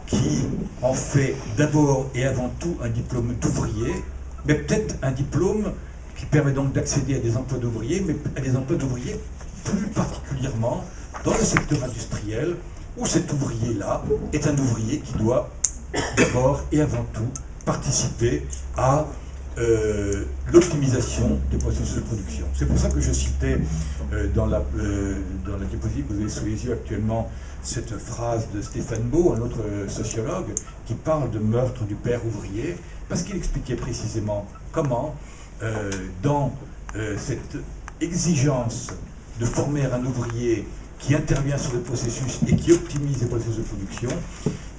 qui en fait d'abord et avant tout un diplôme d'ouvrier, mais peut-être un diplôme qui permet donc d'accéder à des emplois d'ouvriers, mais à des emplois d'ouvriers plus particulièrement dans le secteur industriel, où cet ouvrier-là est un ouvrier qui doit d'abord et avant tout participer à l'optimisation des processus de production. C'est pour ça que je citais dans la diapositive que vous avez sous les yeux actuellement cette phrase de Stéphane Beau, un autre sociologue, qui parle de meurtre du père ouvrier, parce qu'il expliquait précisément comment, dans cette exigence de former un ouvrier qui intervient sur le processus et qui optimise les processus de production,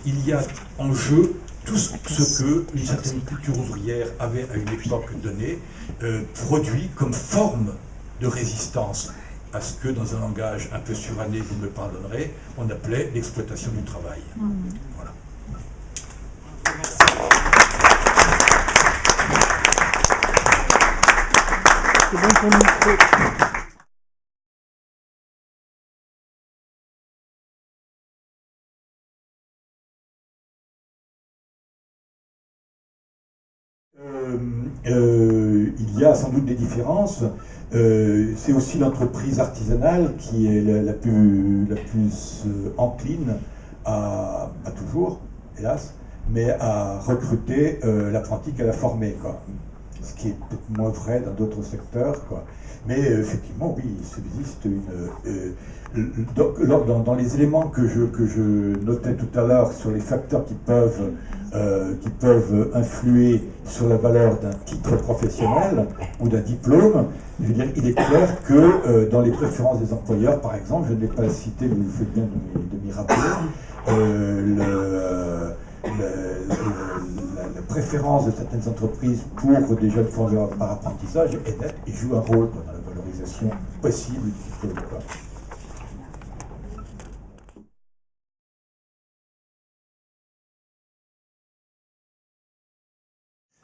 il y a en jeu tout ce qu'une certaine culture ouvrière avait à une époque donnée, produit comme forme de résistance à ce que, dans un langage un peu suranné, vous me pardonnerez, on appelait l'exploitation du travail. Voilà. C'est bon pour nous. Il y a sans doute des différences. C'est aussi l'entreprise artisanale qui est la plus encline à toujours, hélas, mais à recruter l'apprenti qu'elle a formé, quoi. Ce qui est peut-être moins vrai dans d'autres secteurs, quoi. Mais effectivement, oui, il subsiste dans les éléments que je notais tout à l'heure sur les facteurs qui peuvent influer sur la valeur d'un titre professionnel ou d'un diplôme, je veux dire, il est clair que dans les préférences des employeurs, par exemple, je ne l'ai pas cité, mais vous faites bien de m'y rappeler, la préférence de certaines entreprises pour des jeunes formés par apprentissage est nette et joue un rôle dans la valorisation possible du diplôme.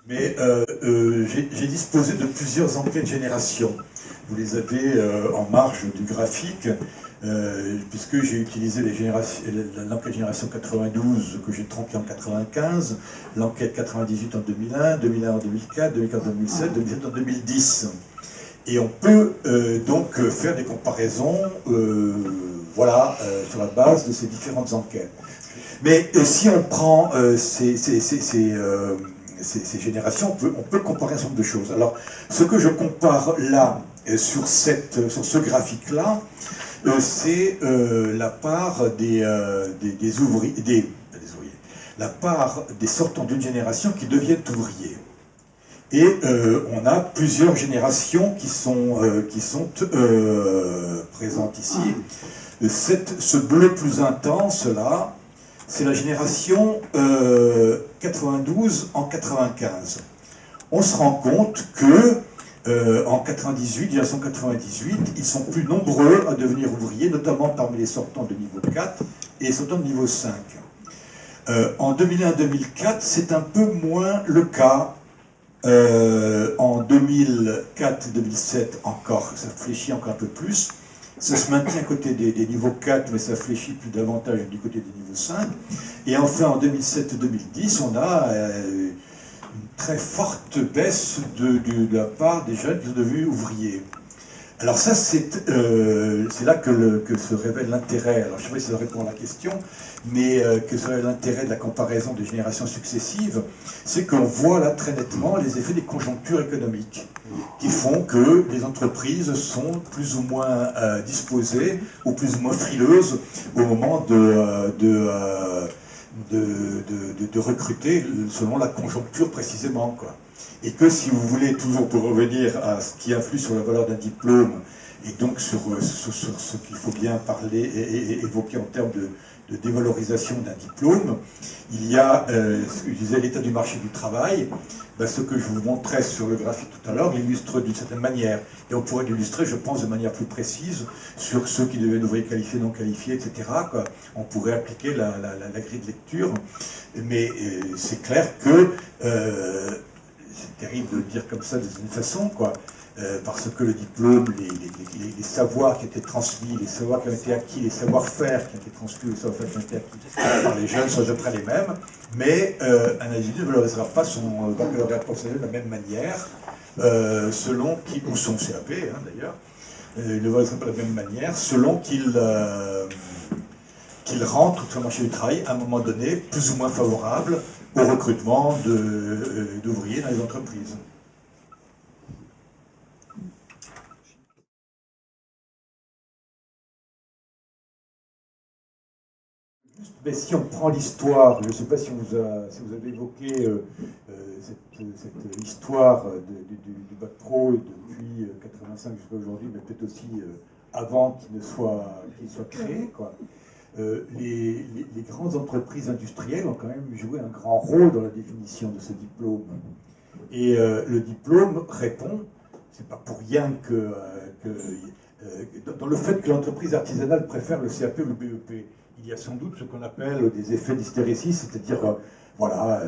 Mais j'ai disposé de plusieurs enquêtes génération. Vous les avez en marge du graphique, puisque j'ai utilisé l'enquête génération 92 que j'ai tronquée en 95, l'enquête 98 en 2001, 2001 en 2004, 2004 en 2007, 2007 en 2010. Et on peut donc faire des comparaisons voilà, sur la base de ces différentes enquêtes. Mais si on prend ces générations, on peut comparer un certain nombre de choses. Alors, ce que je compare là, sur ce graphique-là, c'est la part des ouvriers, la part des sortants d'une génération qui deviennent ouvriers. Et on a plusieurs générations qui sont présentes ici. Ce bleu plus intense, là, c'est la génération 92 en 95. On se rend compte que en 98, génération 98, ils sont plus nombreux à devenir ouvriers, notamment parmi les sortants de niveau 4 et les sortants de niveau 5. En 2001-2004, c'est un peu moins le cas. En 2004-2007 encore, ça fléchit encore un peu plus. Ça se maintient à côté des niveaux 4, mais ça fléchit plus davantage du côté des niveaux 5. Et enfin, en 2007-2010, on a une très forte baisse de la part des jeunes qui sont devenus ouvriers. Alors ça, c'est là que se révèle l'intérêt. Alors je ne sais pas si ça répond à la question, mais que se révèle l'intérêt de la comparaison des générations successives, c'est qu'on voit là très nettement les effets des conjonctures économiques qui font que les entreprises sont plus ou moins disposées ou plus ou moins frileuses au moment de recruter selon la conjoncture précisément, quoi. Et que si vous voulez, toujours pour revenir à ce qui influe sur la valeur d'un diplôme, et donc sur ce qu'il faut bien parler et évoquer en termes de dévalorisation d'un diplôme, il y a ce que je disais, l'état du marché du travail. Ben, ce que je vous montrais sur le graphique tout à l'heure l'illustre d'une certaine manière. Et on pourrait l'illustrer, je pense, de manière plus précise sur ceux qui deviennent ouvriers qualifiés, non qualifiés, etc., quoi. On pourrait appliquer la grille de lecture. Mais c'est clair que c'est terrible de le dire comme ça d'une façon, quoi. Parce que le diplôme, les savoirs qui ont été transmis, les savoirs qui ont été acquis, les savoir-faire qui ont été transmis, les savoir-faire qui ont été acquis par les jeunes sont à peu près les mêmes, mais un individu ne valorisera pas son baccalauréat professionnel de la même manière, selon qui, ou son CAP hein, d'ailleurs, il ne valorisera pas de la même manière, selon qu'il rentre sur le marché du travail à un moment donné, plus ou moins favorable au recrutement d'ouvriers dans les entreprises. Mais si on prend l'histoire, je ne sais pas si vous avez évoqué cette histoire du bac pro depuis 85 jusqu'à aujourd'hui, mais peut-être aussi avant qu'il soit créé, quoi. Les grandes entreprises industrielles ont quand même joué un grand rôle dans la définition de ce diplôme. Et le diplôme répond, c'est pas pour rien dans le fait que l'entreprise artisanale préfère le CAP ou le BEP. Il y a sans doute ce qu'on appelle des effets d'hystérésis, c'est-à-dire, voilà,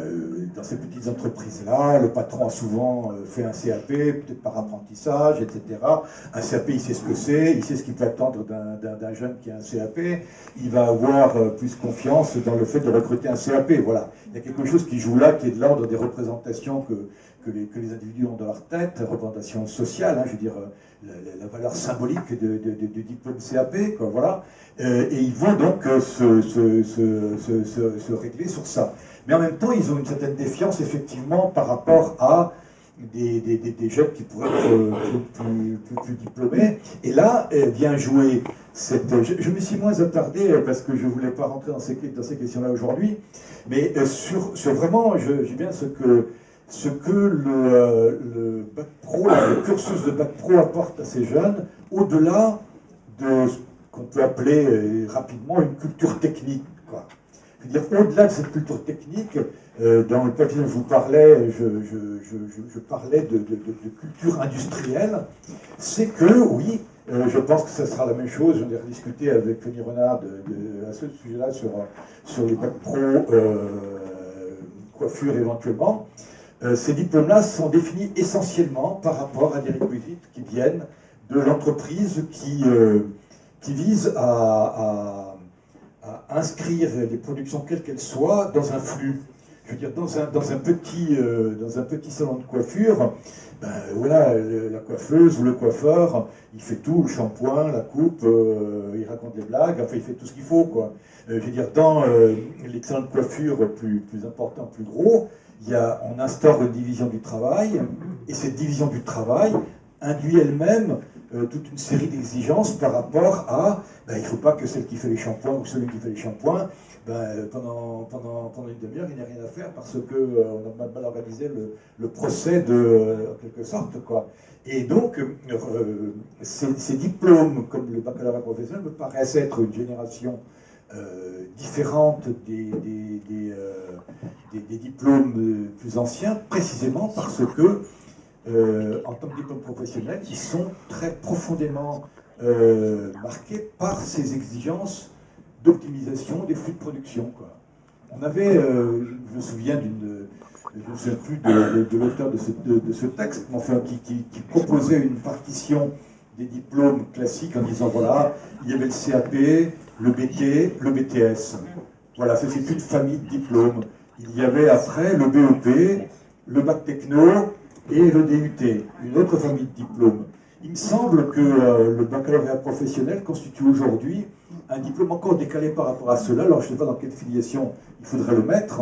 dans ces petites entreprises-là, le patron a souvent fait un CAP, peut-être par apprentissage, etc. Un CAP, il sait ce que c'est, il sait ce qu'il peut attendre d'un jeune qui a un CAP, il va avoir plus confiance dans le fait de recruter un CAP, voilà. Il y a quelque chose qui joue là, qui est de l'ordre des représentations que les individus ont dans leur tête, représentations sociales, hein, je veux dire, la valeur symbolique du diplôme CAP, quoi, voilà. Et ils vont donc se régler sur ça. Mais en même temps, ils ont une certaine défiance, effectivement, par rapport à des jeunes qui pourraient être plus diplômés. Et là, vient jouer je me suis moins attardé, parce que je ne voulais pas rentrer dans ces questions-là aujourd'hui, mais sur vraiment, j'ai bien ce que le bac pro, le cursus de bac pro apporte à ces jeunes, au-delà de ce qu'on peut appeler rapidement une culture technique, quoi. Je veux dire, au-delà de cette culture technique, dans le papier dont je vous parlais, je parlais de culture industrielle, c'est que, oui, je pense que ça sera la même chose, j'en ai rediscuté avec Tony Renard à ce sujet-là sur les bacs pro, coiffure éventuellement. ces diplômes-là sont définis essentiellement par rapport à des réquisites qui viennent de l'entreprise qui vise à inscrire les productions quelles qu'elles soient dans un flux. Je veux dire, dans un petit salon de coiffure, ben, voilà, la coiffeuse ou le coiffeur, il fait tout, le shampoing, la coupe, il raconte des blagues, enfin il fait tout ce qu'il faut, quoi. Je veux dire, dans les salons de coiffure plus importants, plus gros, on instaure une division du travail, et cette division du travail induit elle-même toute une série d'exigences par rapport à, ben, il ne faut pas que celle qui fait les shampoings ou celui qui fait les shampoings, ben, pendant une demi-heure, il n'y a rien à faire parce qu'on a mal organisé le procès en quelque sorte, quoi. Et donc, ces diplômes, comme le baccalauréat professionnel, me paraissent être une génération différente des diplômes plus anciens, précisément parce que, en tant que diplôme professionnel, ils sont très profondément marqués par ces exigences d'optimisation des flux de production, quoi. On avait, je me souviens je ne sais plus de l'auteur de ce texte, mais enfin, qui proposait une partition des diplômes classiques en disant, voilà, il y avait le CAP, le BT, le BTS. Voilà, c'est une famille de diplômes. Il y avait après le BEP, le bac techno et le DUT, une autre famille de diplômes. Il me semble que le baccalauréat professionnel constitue aujourd'hui un diplôme encore décalé par rapport à cela. Alors je ne sais pas dans quelle filiation il faudrait le mettre,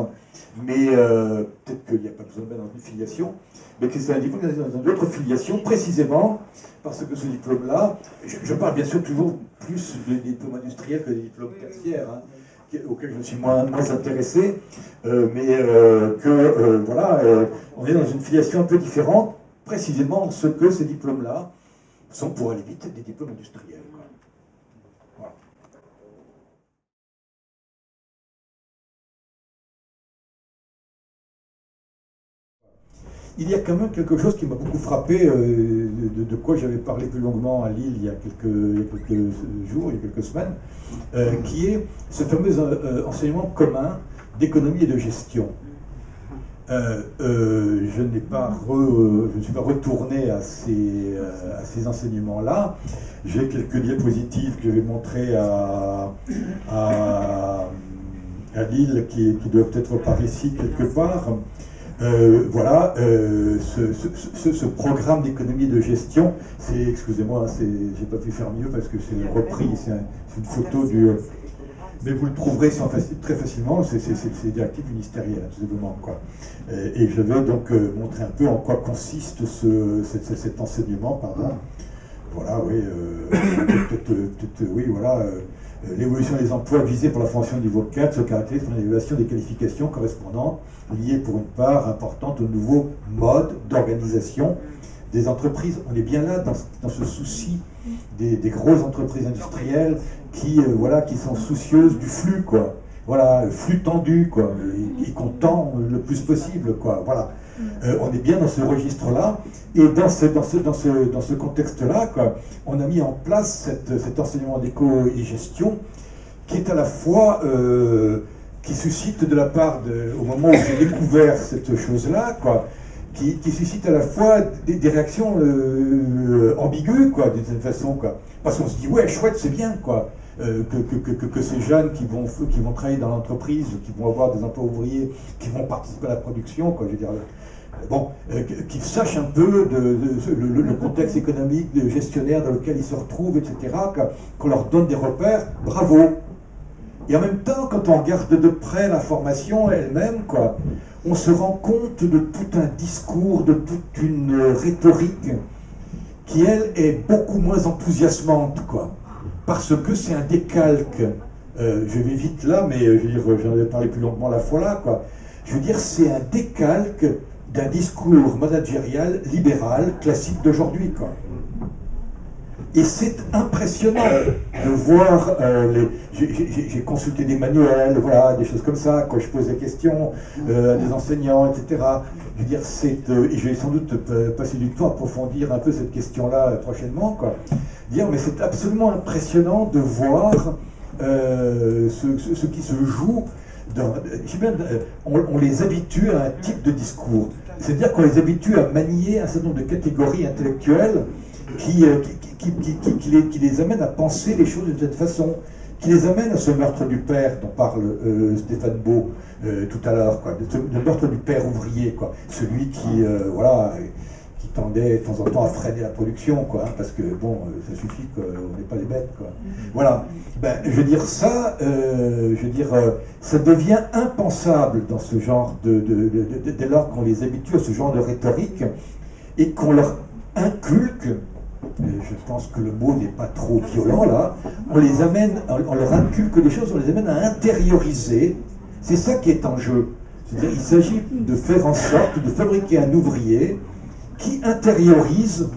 mais peut-être qu'il n'y a pas besoin de mettre dans une filiation, mais que c'est un diplôme dans une autre filiation, précisément parce que ce diplôme-là, je parle bien sûr toujours plus des diplômes industriels que des diplômes tertiaires, hein, auxquels je me suis moins intéressé, mais voilà, on est dans une filiation un peu différente, précisément ce que ces diplômes-là sont pour aller vite des diplômes industriels, quoi. Voilà. Il y a quand même quelque chose qui m'a beaucoup frappé, de quoi j'avais parlé plus longuement à Lille il y a quelques jours, il y a quelques semaines, qui est ce fameux enseignement commun d'économie et de gestion. Je ne suis pas retourné à ces enseignements-là. J'ai quelques diapositives que je vais montrer à Lille qui doivent être par ici quelque part. Voilà, ce programme d'économie de gestion, excusez-moi, j'ai pas pu faire mieux parce que c'est repris, c'est une photo du... Mais vous le trouverez très facilement, c'est des directives ministérielles, tout simplement, quoi. Et je vais donc montrer un peu en quoi consiste cet enseignement, pardon. Voilà, oui, oui, voilà. L'évolution des emplois visés pour la formation niveau 4 se caractérise par une évaluation des qualifications correspondantes liées pour une part importante au nouveau mode d'organisation des entreprises. On est bien là dans ce souci des grosses entreprises industrielles qui sont soucieuses du flux, quoi. Voilà, flux tendu, quoi, et qu'on tend le plus possible, quoi. Voilà. On est bien dans ce registre-là, et dans ce contexte-là, quoi, on a mis en place cet enseignement d'éco et gestion qui est à la fois, qui suscite de la part, au moment où j'ai découvert cette chose-là, quoi, qui suscite à la fois des réactions ambiguës, quoi, d'une certaine façon, quoi. Parce qu'on se dit, ouais, chouette, c'est bien, quoi. Que ces jeunes qui vont travailler dans l'entreprise, qui vont avoir des emplois ouvriers, qui vont participer à la production, quoi, je veux dire, bon, qu'ils sachent un peu le contexte économique, gestionnaire dans lequel ils se retrouvent, etc., qu'on leur donne des repères, bravo. Et en même temps, quand on regarde de près la formation elle-même, quoi, on se rend compte de tout un discours, de toute une rhétorique qui, elle, est beaucoup moins enthousiasmante, quoi. Parce que c'est un décalque. Je vais vite là, mais je veux dire, j'en avais parlé plus longuement la fois là, quoi. Je veux dire, c'est un décalque d'un discours managérial libéral classique d'aujourd'hui, quoi. Et c'est impressionnant de voir j'ai consulté des manuels, voilà, des choses comme ça, quand je pose des questions à des enseignants, etc. Je veux dire, et je vais sans doute passer du temps à approfondir un peu cette question-là prochainement, quoi. Dire, mais c'est absolument impressionnant de voir ce qui se joue. On les habitue à un type de discours. C'est-à-dire qu'on les habitue à manier un certain nombre de catégories intellectuelles qui les amènent à penser les choses de cette façon, qui les amènent à ce meurtre du père dont parle Stéphane Beau tout à l'heure, le meurtre du père ouvrier, quoi, celui qui, voilà, qui tendait de temps en temps à freiner la production, quoi, hein, parce que bon, ça suffit qu'on n'est pas des bêtes, quoi. Voilà. Ben, je veux dire ça, ça devient impensable dans ce genre dès lors qu'on les habitue à ce genre de rhétorique et qu'on leur inculque. Je pense que le mot n'est pas trop violent là. On les amène, on leur inculque des choses, on les amène à intérioriser. C'est ça qui est en jeu. C'est-à-dire, il s'agit de faire en sorte de fabriquer un ouvrier qui intériorise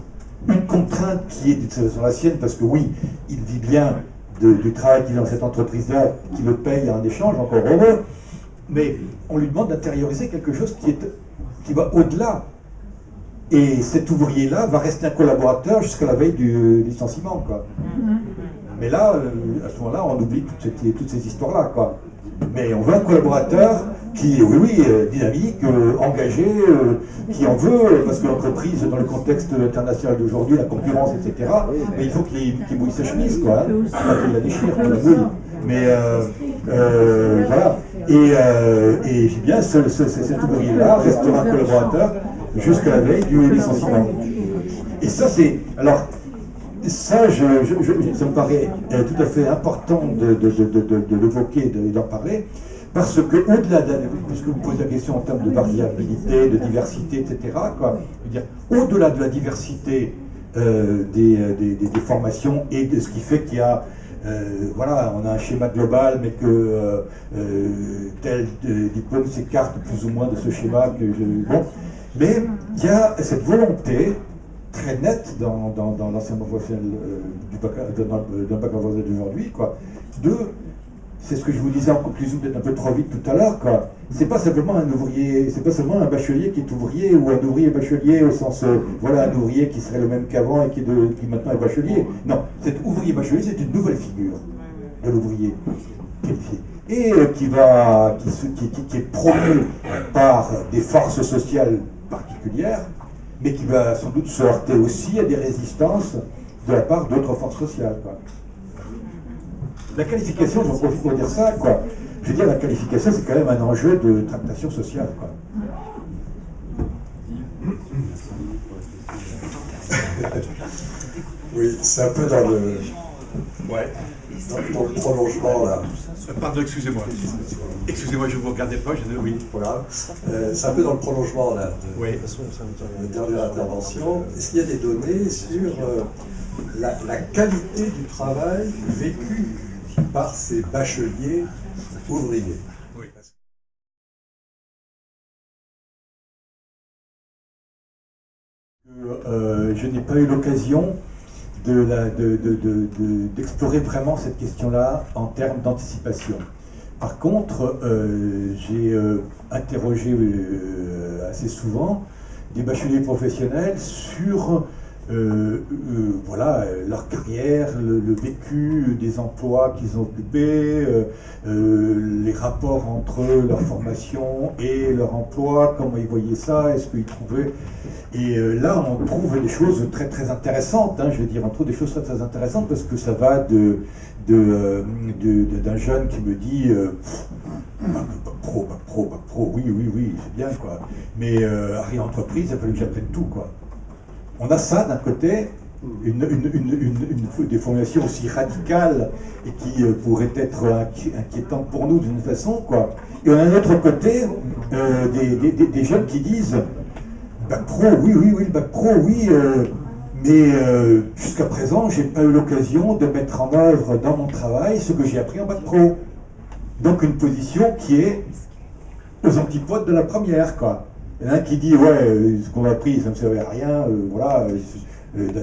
une contrainte qui est sur la sienne, parce que oui, il vit bien du travail qu'il a dans cette entreprise-là, qui le paye en échange, encore heureux, mais on lui demande d'intérioriser quelque chose qui va au-delà. Et cet ouvrier-là va rester un collaborateur jusqu'à la veille du licenciement, quoi. Mais là, à ce moment-là, on oublie toutes ces histoires-là, quoi. Mais on veut un collaborateur qui est, dynamique, engagé, qui en veut, parce que l'entreprise, dans le contexte international d'aujourd'hui, la concurrence, etc., mais il faut qu'il mouille sa chemise, quoi. Hein. Pas qu'il la déchire, qu'il la mouille. Mais voilà. Et j'ai bien, cet ouvrier-là restera un collaborateur jusqu'à la veille du licenciement. Et ça, c'est... Alors, ça, ça me paraît tout à fait important de l'évoquer, d'en parler, parce que au-delà puisque vous posez la question en termes de variabilité, de diversité, etc., quoi, je veux dire, au-delà de la diversité des formations et de ce qui fait qu'il y a voilà, on a un schéma global, mais que tel diplôme s'écarte plus ou moins de ce schéma bon. Mais il y a cette volonté très nette dans l'enseignement professionnel d'un baccalauréat d'aujourd'hui, quoi, c'est ce que je vous disais en conclusion peut-être un peu trop vite tout à l'heure, quoi. C'est pas simplement un ouvrier, c'est pas seulement un bachelier qui est ouvrier, ou un ouvrier bachelier au sens, voilà, un ouvrier qui serait le même qu'avant et qui maintenant est bachelier. Non, cet ouvrier bachelier, c'est une nouvelle figure de l'ouvrier qualifié. Et qui est promu par des forces sociales particulières, mais qui va sans doute se heurter aussi à des résistances de la part d'autres forces sociales, quoi. La qualification, j'en profite pour dire ça, quoi. Je veux dire, la qualification, c'est quand même un enjeu de tractation sociale, quoi. Oui, c'est un peu dans le... Ouais. Dans le prolongement, là. Pardon, excusez-moi. Excusez-moi, je ne vous regardais pas, oui. Voilà. C'est un peu dans le prolongement, là, de la dernière intervention. Est-ce qu'il y a des données sur la qualité du travail vécu par ces bacheliers ouvriers? Oui. Je n'ai pas eu l'occasion d'explorer vraiment cette question-là en termes d'anticipation. Par contre, j'ai interrogé assez souvent des bacheliers professionnels sur voilà, leur carrière, le vécu des emplois qu'ils ont occupés, les rapports entre leur formation et leur emploi, comment ils voyaient ça, est-ce qu'ils trouvaient... Et là, on trouve des choses très très intéressantes, hein, je veux dire, on trouve des choses très très intéressantes parce que ça va d'un jeune qui me dit bac pro, oui, c'est bien, quoi. Mais à réentreprise, il a fallu que j'apprenne tout, quoi. On a ça d'un côté, des formations aussi radicales et qui pourraient être inquiétantes pour nous d'une façon, quoi. Et on a d'un autre côté des jeunes qui disent bac pro, oui, le bac pro, oui, mais jusqu'à présent, j'ai pas eu l'occasion de mettre en œuvre dans mon travail ce que j'ai appris en bac pro. Donc une position qui est aux antipodes de la première, quoi. Il y en a un qui dit, ouais, ce qu'on a appris, ça ne me servait à rien, voilà.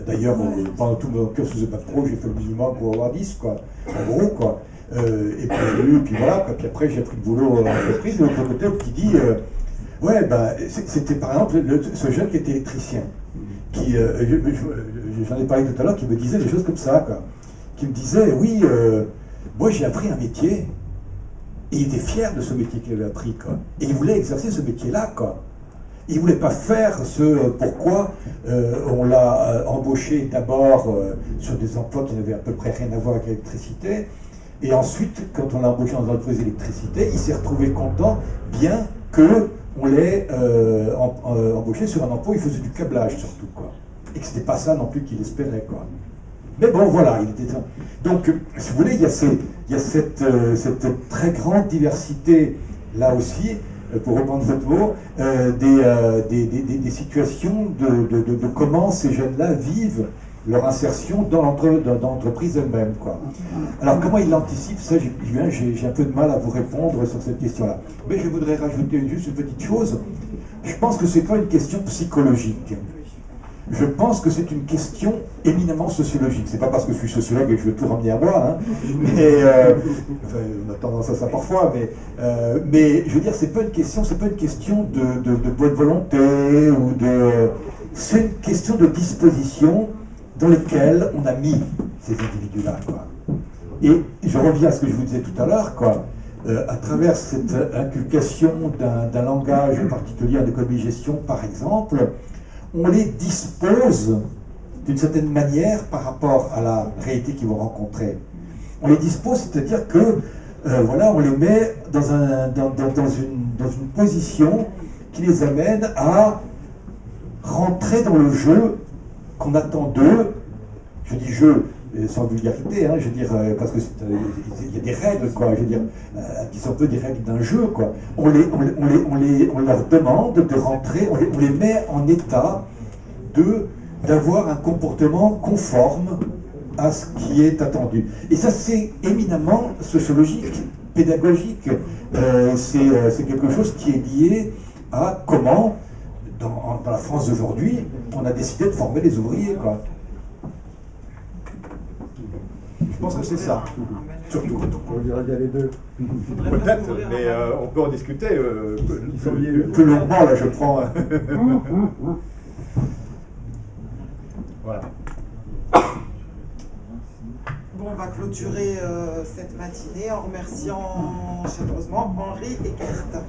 D'ailleurs, pendant tout mon cursus de bac pro, j'ai fait le minimum pour avoir 10, quoi. En gros, quoi. Et puis voilà, quoi. Puis après, j'ai pris le boulot en entreprise. De l'autre côté, qui dit, ouais, bah, c'était par exemple ce jeune qui était électricien, qui, j'en ai parlé tout à l'heure, qui me disait des choses comme ça, quoi. Qui me disait, oui, moi j'ai appris un métier, et il était fier de ce métier qu'il avait appris, quoi. Et il voulait exercer ce métier-là, quoi. Il ne voulait pas faire ce pourquoi on l'a embauché d'abord sur des emplois qui n'avaient à peu près rien à voir avec l'électricité. Et ensuite, quand on l'a embauché dans une entreprise d'électricité, il s'est retrouvé content, bien qu'on l'ait embauché sur un emploi où il faisait du câblage surtout, quoi. Et que ce n'était pas ça non plus qu'il espérait, quoi. Mais bon, voilà, il était... Donc, si vous voulez, il y a cette très grande diversité, là aussi, pour reprendre votre mot, des situations de comment ces jeunes-là vivent leur insertion dans l'entreprise elle-même, quoi. Alors, comment ils l'anticipent, ça, j'ai un peu de mal à vous répondre sur cette question-là. Mais je voudrais rajouter juste une petite chose. Je pense que ce n'est pas une question psychologique. Je pense que c'est une question éminemment sociologique. C'est pas parce que je suis sociologue et que je veux tout ramener à moi, hein. Mais enfin, on a tendance à ça parfois. Mais je veux dire, c'est pas une question de bonne volonté ou de. C'est une question de disposition dans lesquelles on a mis ces individus-là, quoi. Et je reviens à ce que je vous disais tout à l'heure, quoi. À travers cette inculcation d'un langage particulier en économie-gestion, par exemple, on les dispose d'une certaine manière par rapport à la réalité qu'ils vont rencontrer. On les dispose, c'est-à-dire que voilà, on les met dans une position qui les amène à rentrer dans le jeu qu'on attend d'eux. Je dis jeu sans vulgarité, hein, je veux dire, parce qu'il y a des règles, quoi, je veux dire, qui sont un peu des règles d'un jeu, quoi. On leur demande de rentrer, on les met en état d'avoir un comportement conforme à ce qui est attendu. Et ça, c'est éminemment sociologique, pédagogique. C'est quelque chose qui est lié à comment, dans la France d'aujourd'hui, on a décidé de former les ouvriers, quoi. Je pense que c'est ça, surtout. On dirait qu'il y a les deux. Peut-être, mais on peut en discuter. Plus longuement, là, je prends... Voilà. Bon, on va clôturer cette matinée en remerciant chaleureusement Henri et Gert.